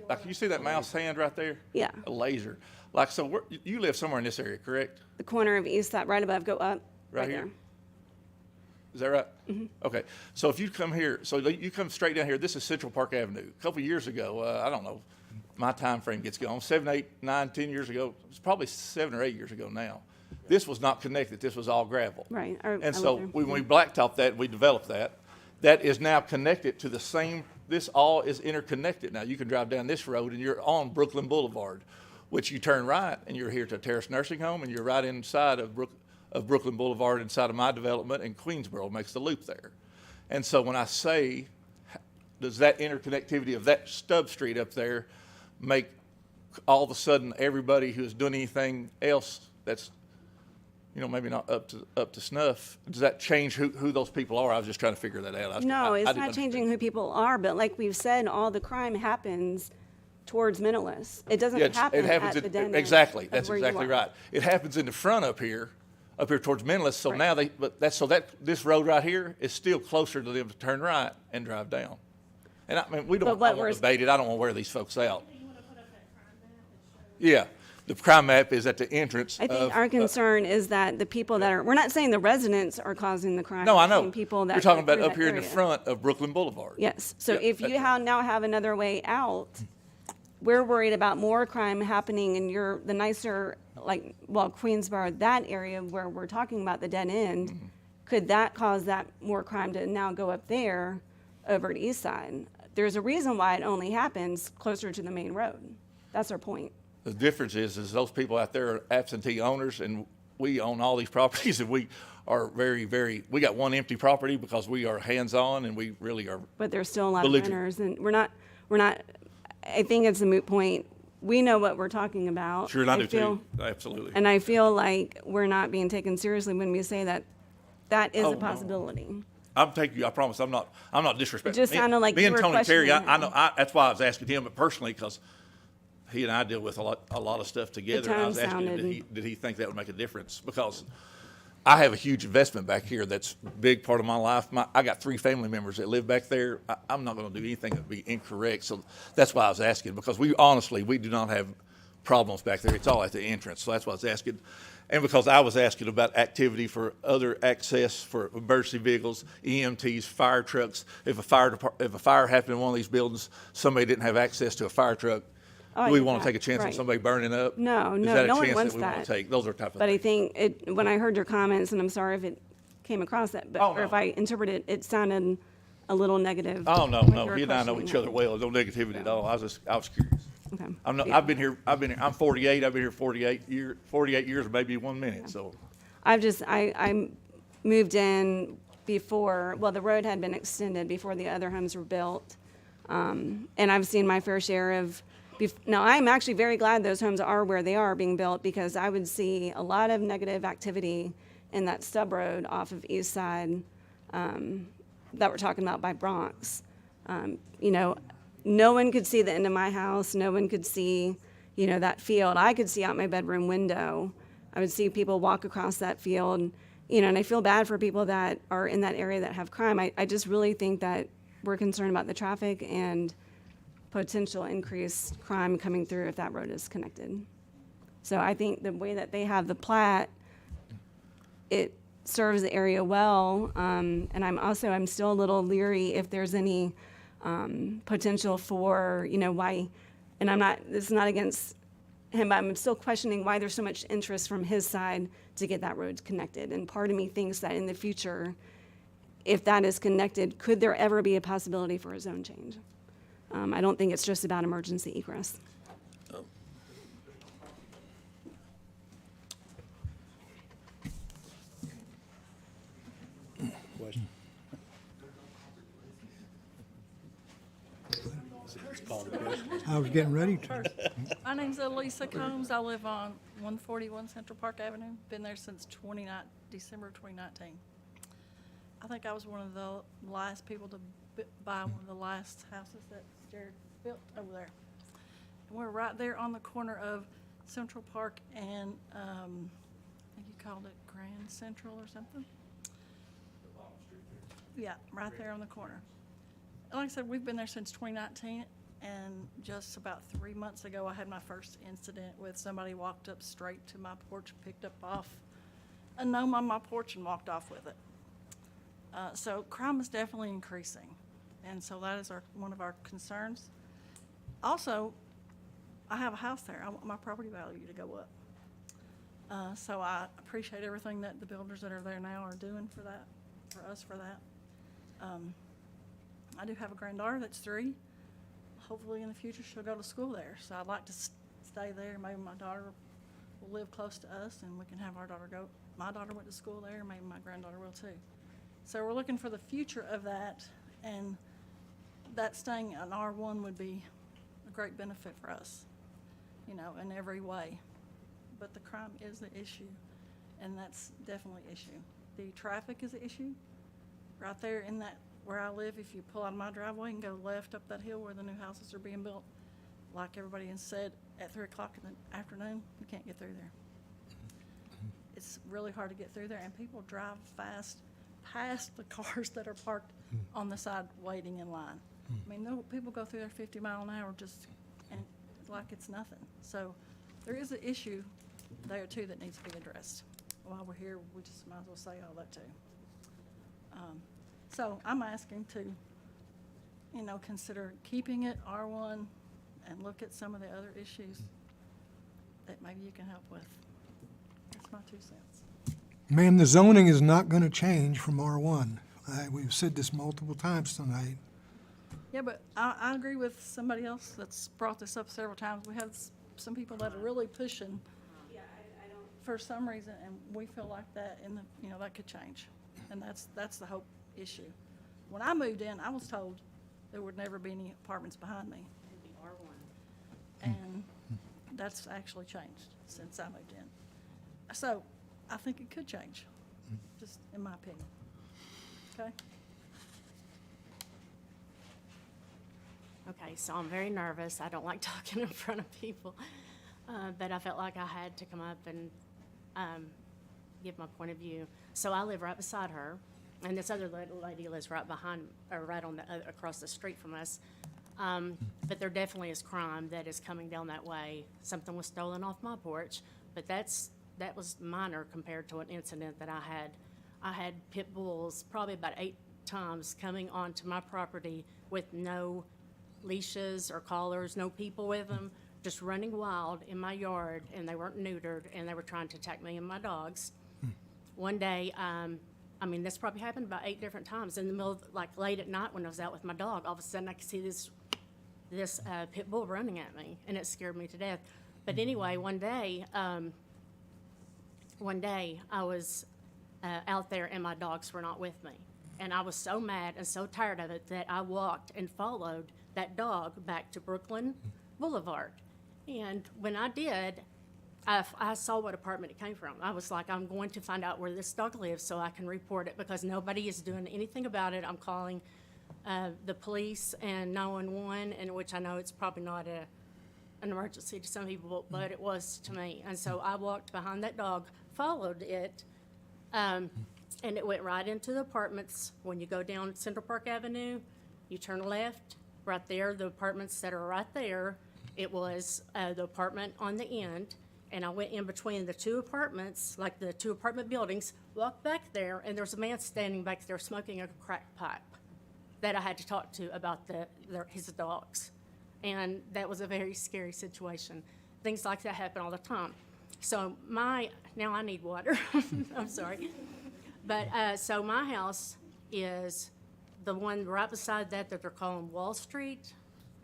Speaker 14: like you see that mouse hand right there?
Speaker 10: Yeah.
Speaker 14: A laser. Like, so you live somewhere in this area, correct?
Speaker 10: The corner of East Side, right above, go up.
Speaker 14: Right here?
Speaker 10: there.
Speaker 14: Is that right? Mm-hmm. Okay. So if you come here, so you come straight down here, this is Central Park Avenue. A couple of years ago, I don't know, my time frame gets going, 7, 8, 9, 10 years ago, it's probably 7 or 8 years ago now. This was not connected. This was all gravel.
Speaker 10: Right.
Speaker 14: And so when we blacktopped that, we developed that. That is now connected to the same, this all is interconnected. Now you can drive down this road and you're on Brooklyn Boulevard, which you turn right and you're here to Terrace Nursing Home and you're right inside of Brooklyn Boulevard inside of my development, and Queensboro makes the loop there. And so when I say, does that interconnectivity of that stub street up there make all of a sudden everybody who's doing anything else that's, maybe not up to snuff, does that change who those people are? I was just trying to figure that out.
Speaker 10: No, it's
Speaker 14: didn't
Speaker 10: not changing who people are, but like we've said, all the crime happens towards Menellis. It doesn't happen at the den.
Speaker 14: Exactly. That's
Speaker 10: where you
Speaker 14: exactly
Speaker 10: are.
Speaker 14: right. It happens in the front up here towards Menellis. So now this road right here is still closer to them to turn right and drive down. And I mean, I won't debate it. I don't want to wear these folks out. Yeah. The crime map is at the entrance.
Speaker 10: I think our concern is that the people that are, we're not saying the residents are causing the crime.
Speaker 14: No, I
Speaker 10: we're
Speaker 14: know.
Speaker 10: saying People that
Speaker 14: You're talking
Speaker 10: go
Speaker 14: about
Speaker 10: through
Speaker 14: up
Speaker 10: that
Speaker 14: here in the
Speaker 10: area.
Speaker 14: front of Brooklyn Boulevard.
Speaker 10: Yes, so
Speaker 14: Yeah,
Speaker 10: if you now have another way out, we're worried about more crime happening in the nicer, Queensboro, that area where we're talking about the dead end.
Speaker 14: Mm-hmm.
Speaker 10: Could that cause that more crime to now go up there over at East Side? There's a reason why it only happens closer to the main road. That's our point.
Speaker 14: The difference is those people out there are absentee owners, and we own all these properties, and we are very, very, we got one empty property because we are hands-on, and we really are.
Speaker 10: But there's still a lot of
Speaker 14: belligerent.
Speaker 10: renters, and we're not, I think it's a moot point. We know what we're talking about.
Speaker 14: Sure, and I do too, absolutely.
Speaker 10: And I feel like we're not being taken seriously when we say that is a possibility.
Speaker 14: I'm taking you, I promise, I'm not disrespecting.
Speaker 10: It just sounded like
Speaker 14: me
Speaker 10: you
Speaker 14: and
Speaker 10: were
Speaker 14: Tony Terry,
Speaker 10: questioning
Speaker 14: I know, that's why I was asking him personally, because he and I deal with a lot of stuff together. And I was asking him, did he think that would make a difference? Because I have a huge investment back here that's a big part of my life. I got 3 family members that live back there. I'm not going to do anything that would be incorrect. So that's why I was asking, because we do not have problems back there. It's all at the entrance. So that's why I was asking. And because I was asking about activity for other access for emergency vehicles, EMTs, fire trucks. If a fire happened in one of these buildings, somebody didn't have access to a fire truck,
Speaker 10: Oh,
Speaker 14: do we
Speaker 10: yeah,
Speaker 14: want to take a chance on
Speaker 10: right.
Speaker 14: somebody burning up?
Speaker 10: No,
Speaker 14: Is
Speaker 10: no,
Speaker 14: that a
Speaker 10: no one
Speaker 14: chance
Speaker 10: wants
Speaker 14: that we want
Speaker 10: that.
Speaker 14: to take? Those are type of
Speaker 10: But I
Speaker 14: things.
Speaker 10: think when I heard your comments, and I'm sorry if it came across that, but or if I interpreted it sounded a little negative.
Speaker 14: Oh, no,
Speaker 10: when
Speaker 14: no.
Speaker 10: you were
Speaker 14: He and I know
Speaker 10: questioning
Speaker 14: each
Speaker 10: that.
Speaker 14: other well. No negativity at all. I was curious.
Speaker 10: Okay.
Speaker 14: I've been here, I'm 48. I've been here 48 years, maybe 1 minute, so.
Speaker 10: I moved in before, the road had been extended before the other homes were built. And I've seen my fair share of, now I'm actually very glad those homes are where they are being built, because I would see a lot of negative activity in that stub road off of East Side that we're talking about by Bronx. No one could see the end of my house. No one could see, that field. I could see out my bedroom window. I would see people walk across that field, and I feel bad for people that are in that area that have crime. I just really think that we're concerned about the traffic and potential increased crime coming through if that road is connected. So I think the way that they have the plat, it serves the area well. And I'm still a little leery if there's any potential for, why, and this is not against him, but I'm still questioning why there's so much interest from his side to get that road connected. And part of me thinks that in the future, if that is connected, could there ever be a possibility for a zone change? I don't think it's just about emergency egress.
Speaker 3: Question?
Speaker 1: I was getting ready to.
Speaker 18: My name's Elisa Combs. I live on 141 Central Park Avenue. Been there since December of 2019. I think I was one of the last people to buy one of the last houses that Jared built over there. And we're right there on the corner of Central Park and, I think you called it Grand Central or something? Yeah, right there on the corner. Like I said, we've been there since 2019, and just about 3 months ago, I had my first incident with somebody walked up straight to my porch, picked up off a gnome on my porch and walked off with it. So crime is definitely increasing, and so that is one of our concerns. Also, I have a house there. I want my property value to go up. So I appreciate everything that the builders that are there now are doing for that, for us for that. I do have a granddaughter that's 3. Hopefully in the future she'll go to school there. So I'd like to stay there. Maybe my daughter will live close to us and we can have our daughter go. My daughter went to school there, maybe my granddaughter will too. So we're looking for the future of that, and that staying in R1 would be a great benefit for us, you know, in every way. But the crime is the issue, and that's definitely an issue. The traffic is an issue. Right there in that, where I live, if you pull out of my driveway and go left up that hill where the new houses are being built, like everybody has said, at 3 o'clock in the afternoon, you can't get through there. It's really hard to get through there, and people drive fast past the cars that are parked on the side waiting in line. I mean, people go through there 50 miles an hour just, and like it's nothing. So there is an issue there too that needs to be addressed. While we're here, we just might as well say all that too. So I'm asking to, you know, consider keeping it R1 and look at some of the other issues that maybe you can help with. That's my 2 cents.
Speaker 1: Ma'am, the zoning is not going to change from R1. We've said this multiple times tonight.
Speaker 18: Yeah, but I agree with somebody else that's brought this up several times. We have some people that are really pushing for some reason, and we feel like that you know, that could change. And that's the hope issue. When I moved in, I was told there would never be any apartments behind me. It'd be R1. And that's actually changed since I moved in. So I think it could change, just in my opinion. Okay?
Speaker 19: Okay, so I'm very nervous. I don't like talking in front of people, but I felt like I had to come up and give my point of view. So I live right beside her, and this other lady lives right behind, or right on the across the street from us. But there definitely is crime that is coming down that way. Something was stolen off my porch, but that was minor compared to an incident that I had. I had pit bulls probably about 8 times coming onto my property with no leashes or collars, no people with them, just running wild in my yard, and they weren't neutered, and they were trying to attack me and my dogs. One day, I mean, this probably happened about 8 different times. In the middle of, like, late at night when I was out with my dog, all of a sudden I could see this pit bull running at me, and it scared me to death. But anyway, one day I was out there and my dogs were not with me. And I was so mad and so tired of it that I walked and followed that dog back to Brooklyn Boulevard. And when I did, I saw what apartment it came from. I was like, I'm going to find out where this dog lives so I can report it, because nobody is doing anything about it. I'm calling the police and 911, and which I know it's probably not an emergency to some people, but it was to me. And so I walked behind that dog, followed it, and it went right into the apartments. When you go down Central Park Avenue, you turn left, right there, the apartments that are right there. It was the apartment on the end, and I went in between the 2 apartments, like the 2 apartment buildings, walked back there, and there was a man standing back there smoking a crack pipe that I had to talk to about his dogs. And that was a very scary situation. Things like that happen all the time. So now I need water. I'm sorry. But so my house is the one right beside that they're calling Wall Street.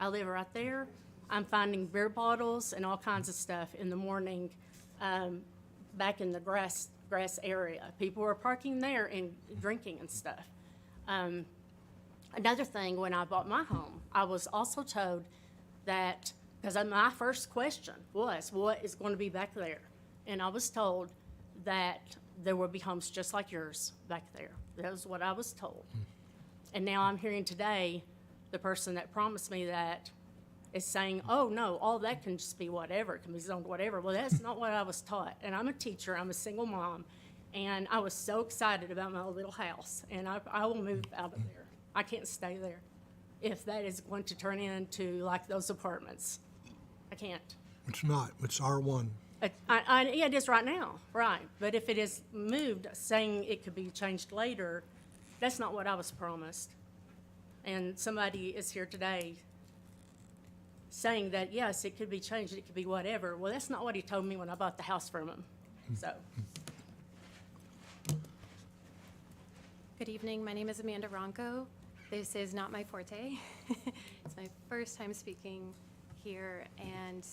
Speaker 19: I live right there. I'm finding beer bottles and all kinds of stuff in the morning, back in the grass area. People are parking there and drinking and stuff. Another thing, when I bought my home, I was also told that, because my first question was, what is going to be back there? And I was told that there will be homes just like yours back there. That was what I was told. And now I'm hearing today, the person that promised me that is saying, oh, no, all that can just be whatever, it can be zoned whatever. Well, that's not what I was taught. And I'm a teacher, I'm a single mom, and I was so excited about my little house, and I will move out of there. I can't stay there if that is going to turn into like those apartments. I can't.
Speaker 1: It's not, it's R1.
Speaker 19: Yeah, it is right now, right. But if it is moved, saying it could be changed later, that's not what I was promised. And somebody is here today saying that, yes, it could be changed, it could be whatever. Well, that's not what he told me when I bought the house from him, so.
Speaker 20: Good evening. My name is Amanda Ronco. This is not my forte. It's my first time speaking here, and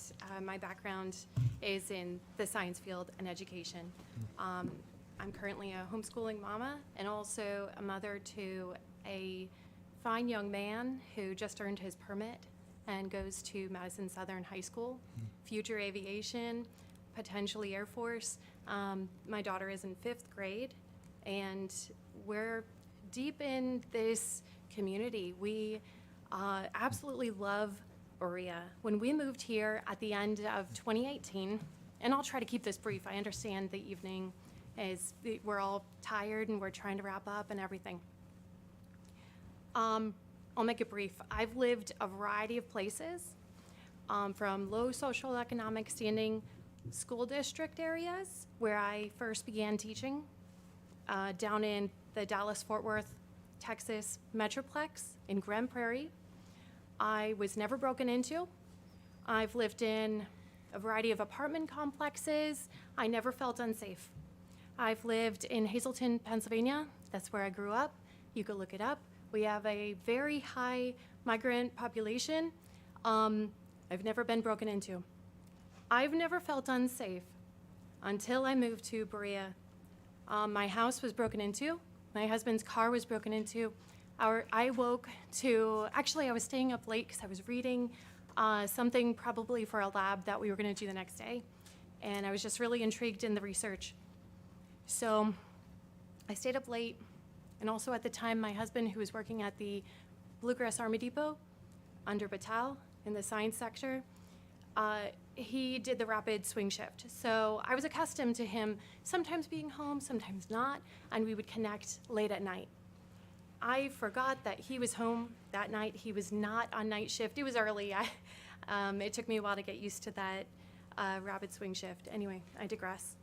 Speaker 20: my background is in the science field and education. I'm currently a homeschooling mama and also a mother to a fine young man who just earned his permit and goes to Madison Southern High School, future aviation, potentially Air Force. My daughter is in 5th grade, and we're deep in this community. We absolutely love Berea. When we moved here at the end of 2018, and I'll try to keep this brief, I understand the evening is, we're all tired and we're trying to wrap up and everything. I'll make it brief. I've lived a variety of places, from low social economic standing school district areas where I first began teaching, down in the Dallas-Fort Worth, Texas Metroplex in Grand Prairie. I was never broken into. I've lived in a variety of apartment complexes. I never felt unsafe. I've lived in Hazleton, Pennsylvania. That's where I grew up. You could look it up. We have a very high migrant population. I've never been broken into. I've never felt unsafe until I moved to Berea. My house was broken into. My husband's car was broken into. I woke to, actually I was staying up late because I was reading something probably for a lab that we were going to do the next day. And I was just really intrigued in the research. So I stayed up late. And also at the time, my husband, who was working at the Bluegrass Army Depot under Battelle in the science sector, he did the rapid swing shift. So I was accustomed to him sometimes being home, sometimes not, and we would connect late at night. I forgot that he was home that night. He was not on night shift. It was early. It took me a while to get used to that rapid swing shift. Anyway, I digress.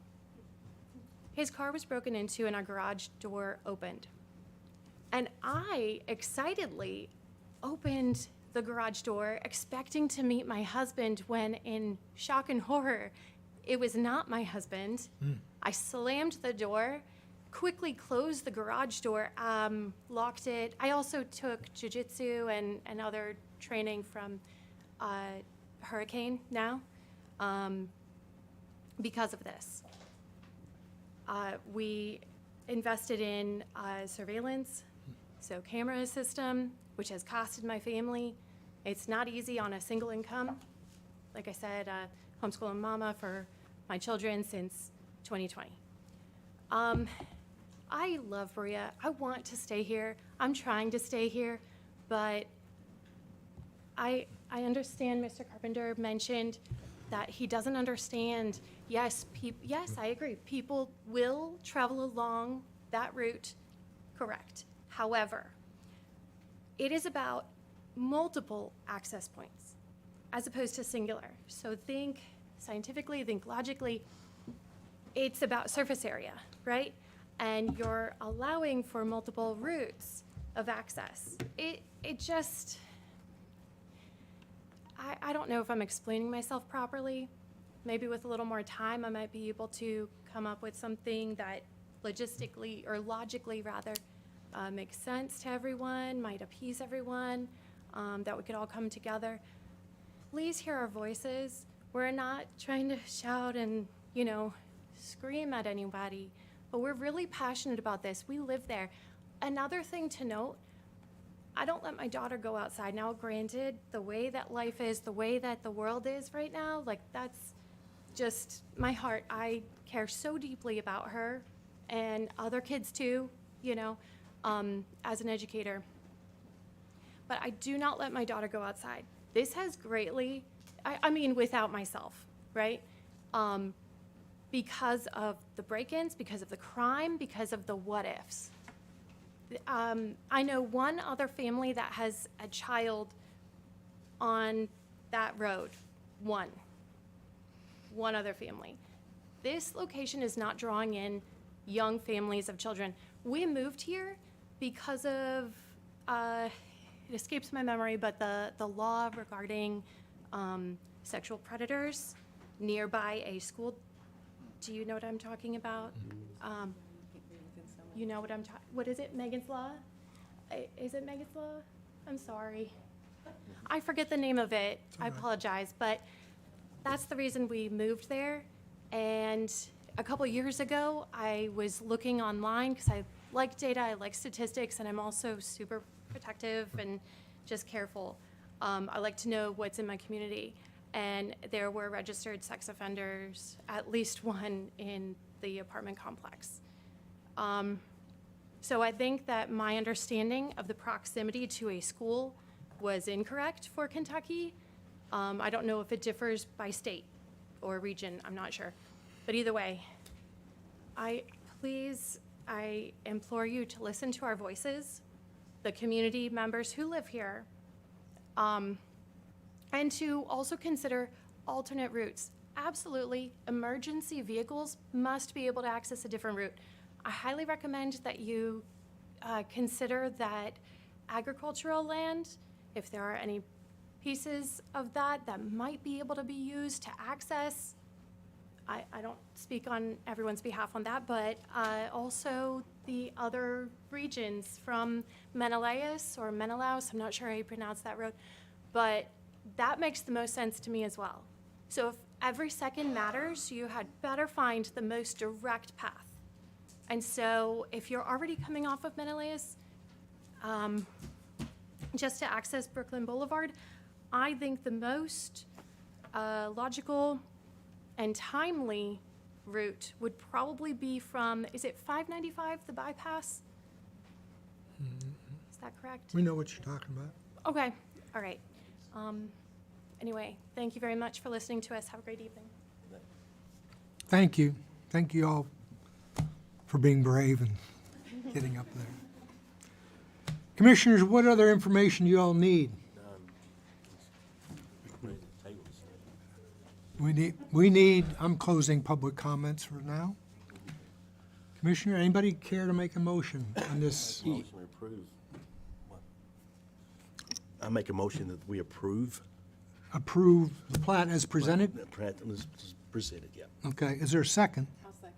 Speaker 20: His car was broken into and our garage door opened. And I excitedly opened the garage door, expecting to meet my husband, when in shock and horror, it was not my husband. I slammed the door, quickly closed the garage door, locked it. I also took jiu-jitsu and other training from Hurricane now because of this. We invested in surveillance, so camera system, which has costed my family. It's not easy on a single income. Like I said, homeschooling mama for my children since 2020. I love Berea. I want to stay here. I'm trying to stay here, but I understand Mr. Carpenter mentioned that he doesn't understand. Yes, yes, I agree. People will travel along that route, correct. However, it is about multiple access points as opposed to singular. So think scientifically, think logically. It's about surface area, right? And you're allowing for multiple routes of access. It just, I don't know if I'm explaining myself properly. Maybe with a little more time, I might be able to come up with something that logistically, or logically rather, makes sense to everyone, might appease everyone. that we could all come together. Please hear our voices. We're not trying to shout and, scream at anybody, but we're really passionate about this. We live there. Another thing to note, I don't let my daughter go outside. Now, granted, the way that life is, the way that the world is right now, that's just my heart. I care so deeply about her and other kids too, as an educator. But I do not let my daughter go outside. This has greatly, I mean, without myself, right? Because of the break-ins, because of the crime, because of the what-ifs. I know one other family that has a child on that road. One other family. This location is not drawing in young families of children. We moved here because of, it escapes my memory, but the law regarding sexual predators nearby a school. Do you know what I'm talking about? You know what I'm talking, what is it, Megan's Law? Is it Megan's Law? I'm sorry. I forget the name of it. I apologize, but that's the reason we moved there. And a couple years ago, I was looking online because I like data, I like statistics, and I'm also super protective and just careful. I like to know what's in my community. And there were registered sex offenders, at least one in the apartment complex. So I think that my understanding of the proximity to a school was incorrect for Kentucky. I don't know if it differs by state or region, I'm not sure. But either way, I implore you to listen to our voices, the community members who live here, and to also consider alternate routes. Absolutely, emergency vehicles must be able to access a different route. I highly recommend that you consider that agricultural land, if there are any pieces of that might be able to be used to access. I don't speak on everyone's behalf on that, but also the other regions from Menelaus or Menelaus, I'm not sure how you pronounce that road, but that makes the most sense to me as well. So if every second matters, you had better find the most direct path. And so if you're already coming off of Menelaus, just to access Brooklyn Boulevard, I think the most logical and timely route would probably be from, is it 595, the bypass? Is that correct?
Speaker 1: We know what you're talking about.
Speaker 20: Okay, all right. Anyway, thank you very much for listening to us. Have a great evening.
Speaker 1: Thank you. Thank you all for being brave and getting up there. Commissioners, what other information do you all need? I'm closing public comments for now. Commissioner, anybody care to make a motion on this?
Speaker 7: Motion to approve. I make a motion that we approve.
Speaker 1: Approve the plat as presented?
Speaker 7: As presented, yeah.
Speaker 1: Okay, is there a second?
Speaker 6: I'll second.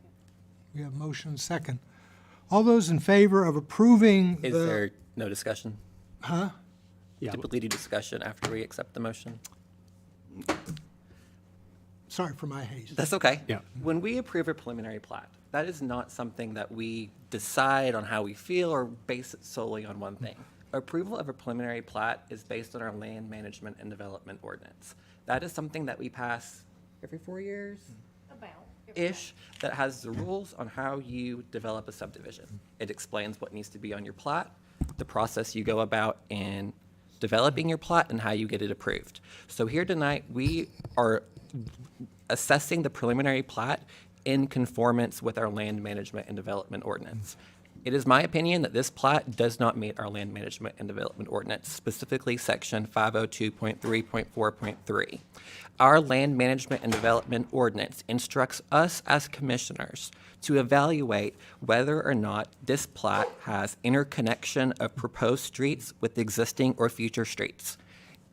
Speaker 1: We have motion and second. All those in favor of approving the...
Speaker 12: Is there no discussion?
Speaker 1: Huh?
Speaker 16: Yeah.
Speaker 12: Typically do discussion after we accept the motion.
Speaker 1: Sorry for my haste.
Speaker 12: That's okay.
Speaker 16: Yeah.
Speaker 12: When we approve a preliminary plat, that is not something that we decide on how we feel or base it solely on one thing. Approval of a preliminary plat is based on our land management and development ordinance. That is something that we pass every 4 years? Ish, that has the rules on how you develop a subdivision. It explains what needs to be on your plat, the process you go about in developing your plat, and how you get it approved. So here tonight, we are assessing the preliminary plat in conformance with our land management and development ordinance. It is my opinion that this plat does not meet our land management and development ordinance, specifically section 502.3.4.3. Our land management and development ordinance instructs us as commissioners to evaluate whether or not this plat has interconnection of proposed streets with existing or future streets.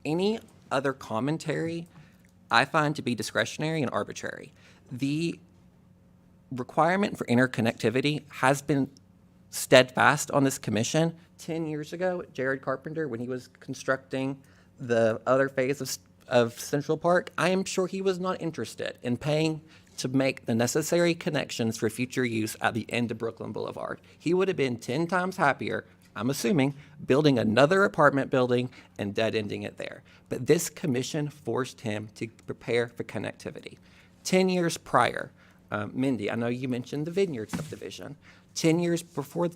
Speaker 12: Any other commentary I find to be discretionary and arbitrary. The requirement for interconnectivity has been steadfast on this commission. 10 years ago, Jared Carpenter, when he was constructing the other phase of Central Park, I am sure he was not interested in paying to make the necessary connections for future use at the end of Brooklyn Boulevard. He would have been 10 times happier, I'm assuming, building another apartment building and dead-ending it there. But this commission forced him to prepare for connectivity. 10 years prior, Mindy, I know you mentioned the Vineyard subdivision. 10 years before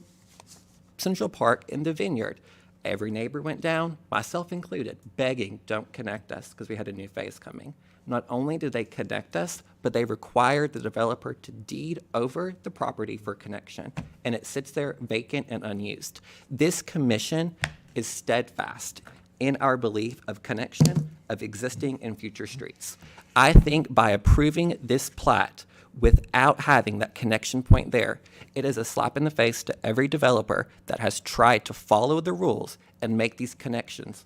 Speaker 12: Central Park in the Vineyard, every neighbor went down, myself included, begging, don't connect us, because we had a new phase coming. Not only did they connect us, but they required the developer to deed over the property for connection, and it sits there vacant and unused. This commission is steadfast in our belief of connection of existing and future streets. I think by approving this plat without having that connection point there, it is a slap in the face to every developer that has tried to follow the rules and make these connections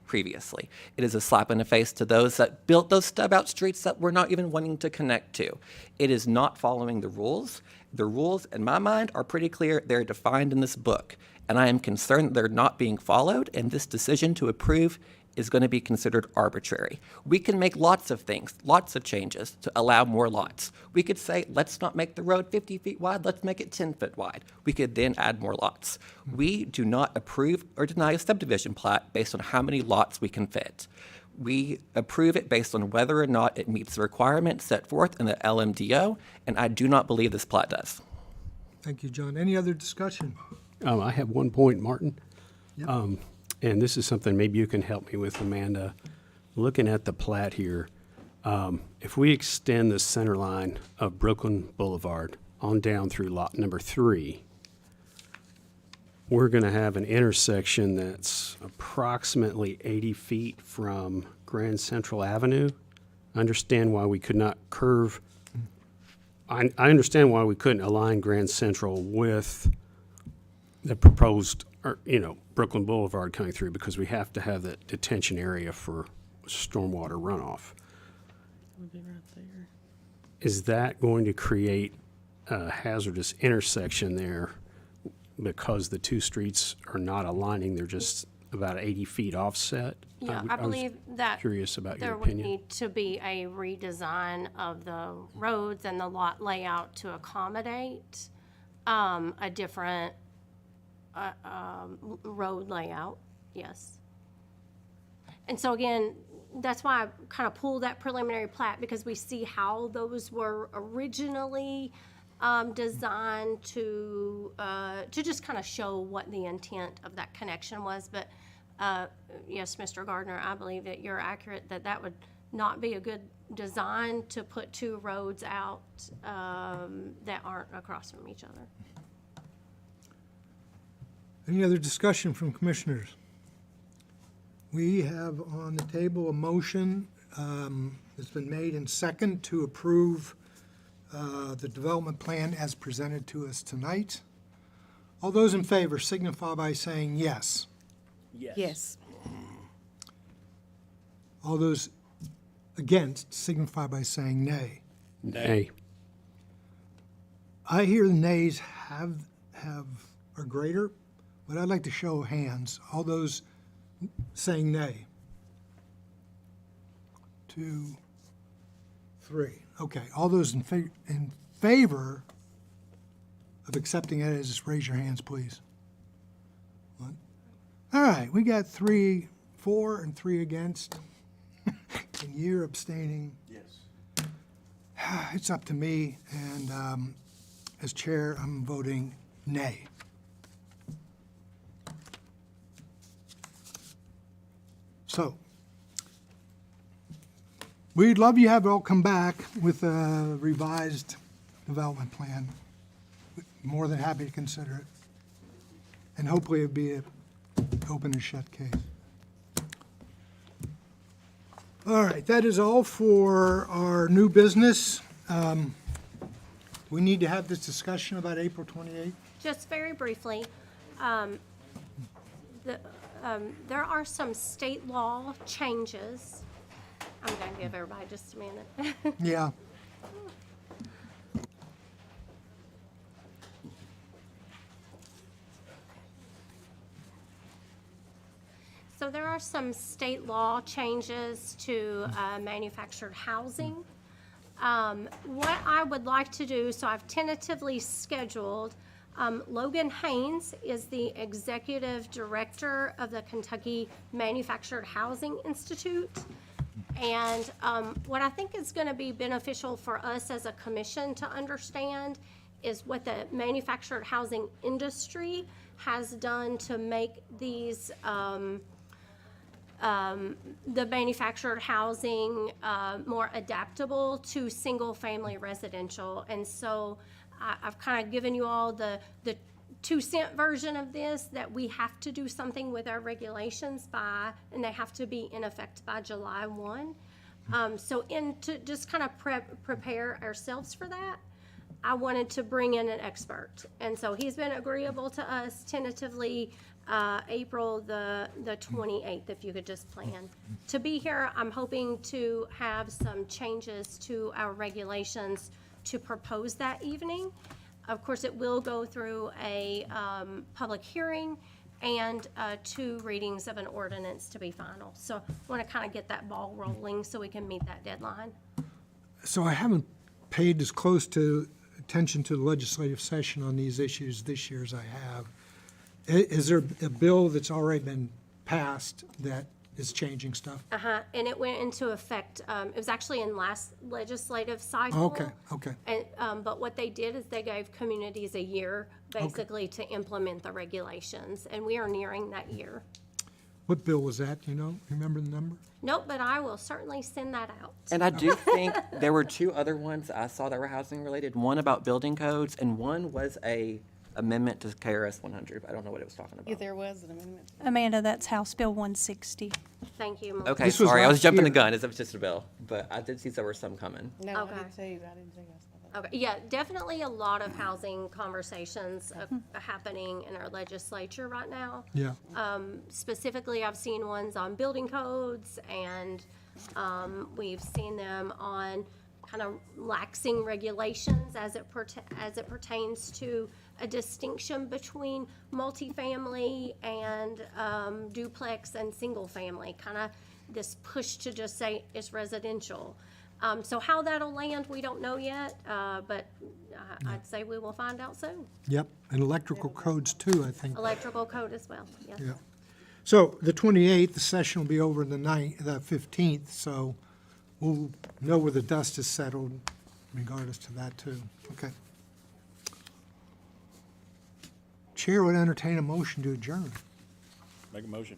Speaker 12: previously. It is a slap in the face to those that built those stub-out streets that we're not even wanting to connect to. It is not following the rules. The rules, in my mind, are pretty clear. They're defined in this book, and I am concerned that they're not being followed, and this decision to approve is going to be considered arbitrary. We can make lots of things, lots of changes to allow more lots. We could say, let's not make the road 50 feet wide, let's make it 10 foot wide. We could then add more lots. We do not approve or deny a subdivision plat based on how many lots we can fit. We approve it based on whether or not it meets the requirements set forth in the LMDO, and I do not believe this plat does.
Speaker 1: Thank you, John. Any other discussion?
Speaker 16: I have one point, Martin. And this is something maybe you can help me with, Amanda. Looking at the plat here, if we extend the center line of Brooklyn Boulevard on down through lot number 3, we're going to have an intersection that's approximately 80 feet from Grand Central Avenue. I understand why we could not curve. I understand why we couldn't align Grand Central with the proposed, Brooklyn Boulevard coming through, because we have to have that detention area for stormwater runoff. Is that going to create a hazardous intersection there because the two streets are not aligning? They're just about 80 feet offset?
Speaker 5: Yeah, I
Speaker 16: was
Speaker 5: believe that
Speaker 16: curious about your
Speaker 5: there would
Speaker 16: opinion.
Speaker 5: need to be a redesign of the roads and the lot layout to accommodate a different road layout, yes. And so again, that's why I kind of pulled that preliminary plat, because we see how those were originally designed to just kind of show what the intent of that connection was. But yes, Mr. Gardner, I believe that you're accurate, that that would not be a good design to put two roads out that aren't across from each other.
Speaker 1: Any other discussion from commissioners? We have on the table a motion that's been made and second to approve the development plan as presented to us tonight. All those in favor signify by saying yes.
Speaker 6: Yes.
Speaker 1: All those against signify by saying nay.
Speaker 16: Nay.
Speaker 1: I hear the nays are greater, but I'd like to show of hands. All those saying nay. 2, 3. Okay, all those in favor of accepting it, just raise your hands, please. 1. All right, we got 3 for and 3 against. And you're abstaining.
Speaker 7: Yes.
Speaker 1: It's up to me, and as chair, I'm voting nay. So, we'd love you to have it all come back with a revised development plan. More than happy to consider it. And hopefully it'll be an open and shut case. All right, that is all for our new business. We need to have this discussion about April 28th.
Speaker 5: Just very briefly, there are some state law changes. I'm going to give everybody just a minute.
Speaker 1: Yeah.
Speaker 5: are some state law changes to manufactured housing. What I would like to do, so I've tentatively scheduled, Logan Haynes is the executive director of the Kentucky Manufactured Housing Institute. And what I think is going to be beneficial for us as a commission to understand is what the manufactured housing industry has done to make these, the manufactured housing more adaptable to single-family residential. And so I've kind of given you all the 2-cent version of this, that we have to do something with our regulations by, and they have to be in effect by July 1. So to just kind of prepare ourselves for that, I wanted to bring in an expert. And so he's been agreeable to us tentatively April the 28th, if you could just plan to be here. I'm hoping to have some changes to our regulations to propose that evening. Of course, it will go through a public hearing and 2 readings of an ordinance to be final. So I want to kind of get that ball rolling so we can meet that deadline.
Speaker 1: So I haven't paid as close attention to the legislative session on these issues this year as I have. Is there a bill that's already been passed that is changing stuff?
Speaker 5: And it went into effect, it was actually in last legislative cycle.
Speaker 1: Okay.
Speaker 5: And, but what they did is they gave communities a year, basically, to implement the regulations, and we are nearing that year.
Speaker 1: What bill was that, remember the number?
Speaker 5: Nope, but I will certainly send that out.
Speaker 12: And I do think there were 2 other ones I saw that were housing related. One about building codes, and one was a amendment to KRS 100. I don't know what it was talking about.
Speaker 6: There was an amendment.
Speaker 15: Amanda, that's House Bill 160.
Speaker 5: Thank you, Melissa.
Speaker 12: Okay,
Speaker 1: This was
Speaker 12: sorry, I was
Speaker 1: last
Speaker 12: jumping the
Speaker 1: year.
Speaker 12: gun. It was just a bill, but I did see there were some coming.
Speaker 6: No,
Speaker 5: Okay.
Speaker 6: I didn't say I saw that.
Speaker 5: Okay, yeah, definitely a lot of housing conversations happening in our legislature right now.
Speaker 1: Yeah.
Speaker 5: Specifically, I've seen ones on building codes, and we've seen them on kind of laxing regulations as it pertains to a distinction between multifamily and duplex and single family, kind of this push to just say it's residential. So how that'll land, we don't know yet, but I'd say we will find out soon.
Speaker 1: Yep, and electrical codes too, I think.
Speaker 5: Electrical code as well, yes.
Speaker 1: Yeah. So the 28th, the session will be over the 15th, so we'll know where the dust is settled regardless to that too. Okay. Chair would entertain a motion to adjourn.
Speaker 3: Make a motion.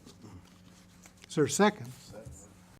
Speaker 1: Is there a second?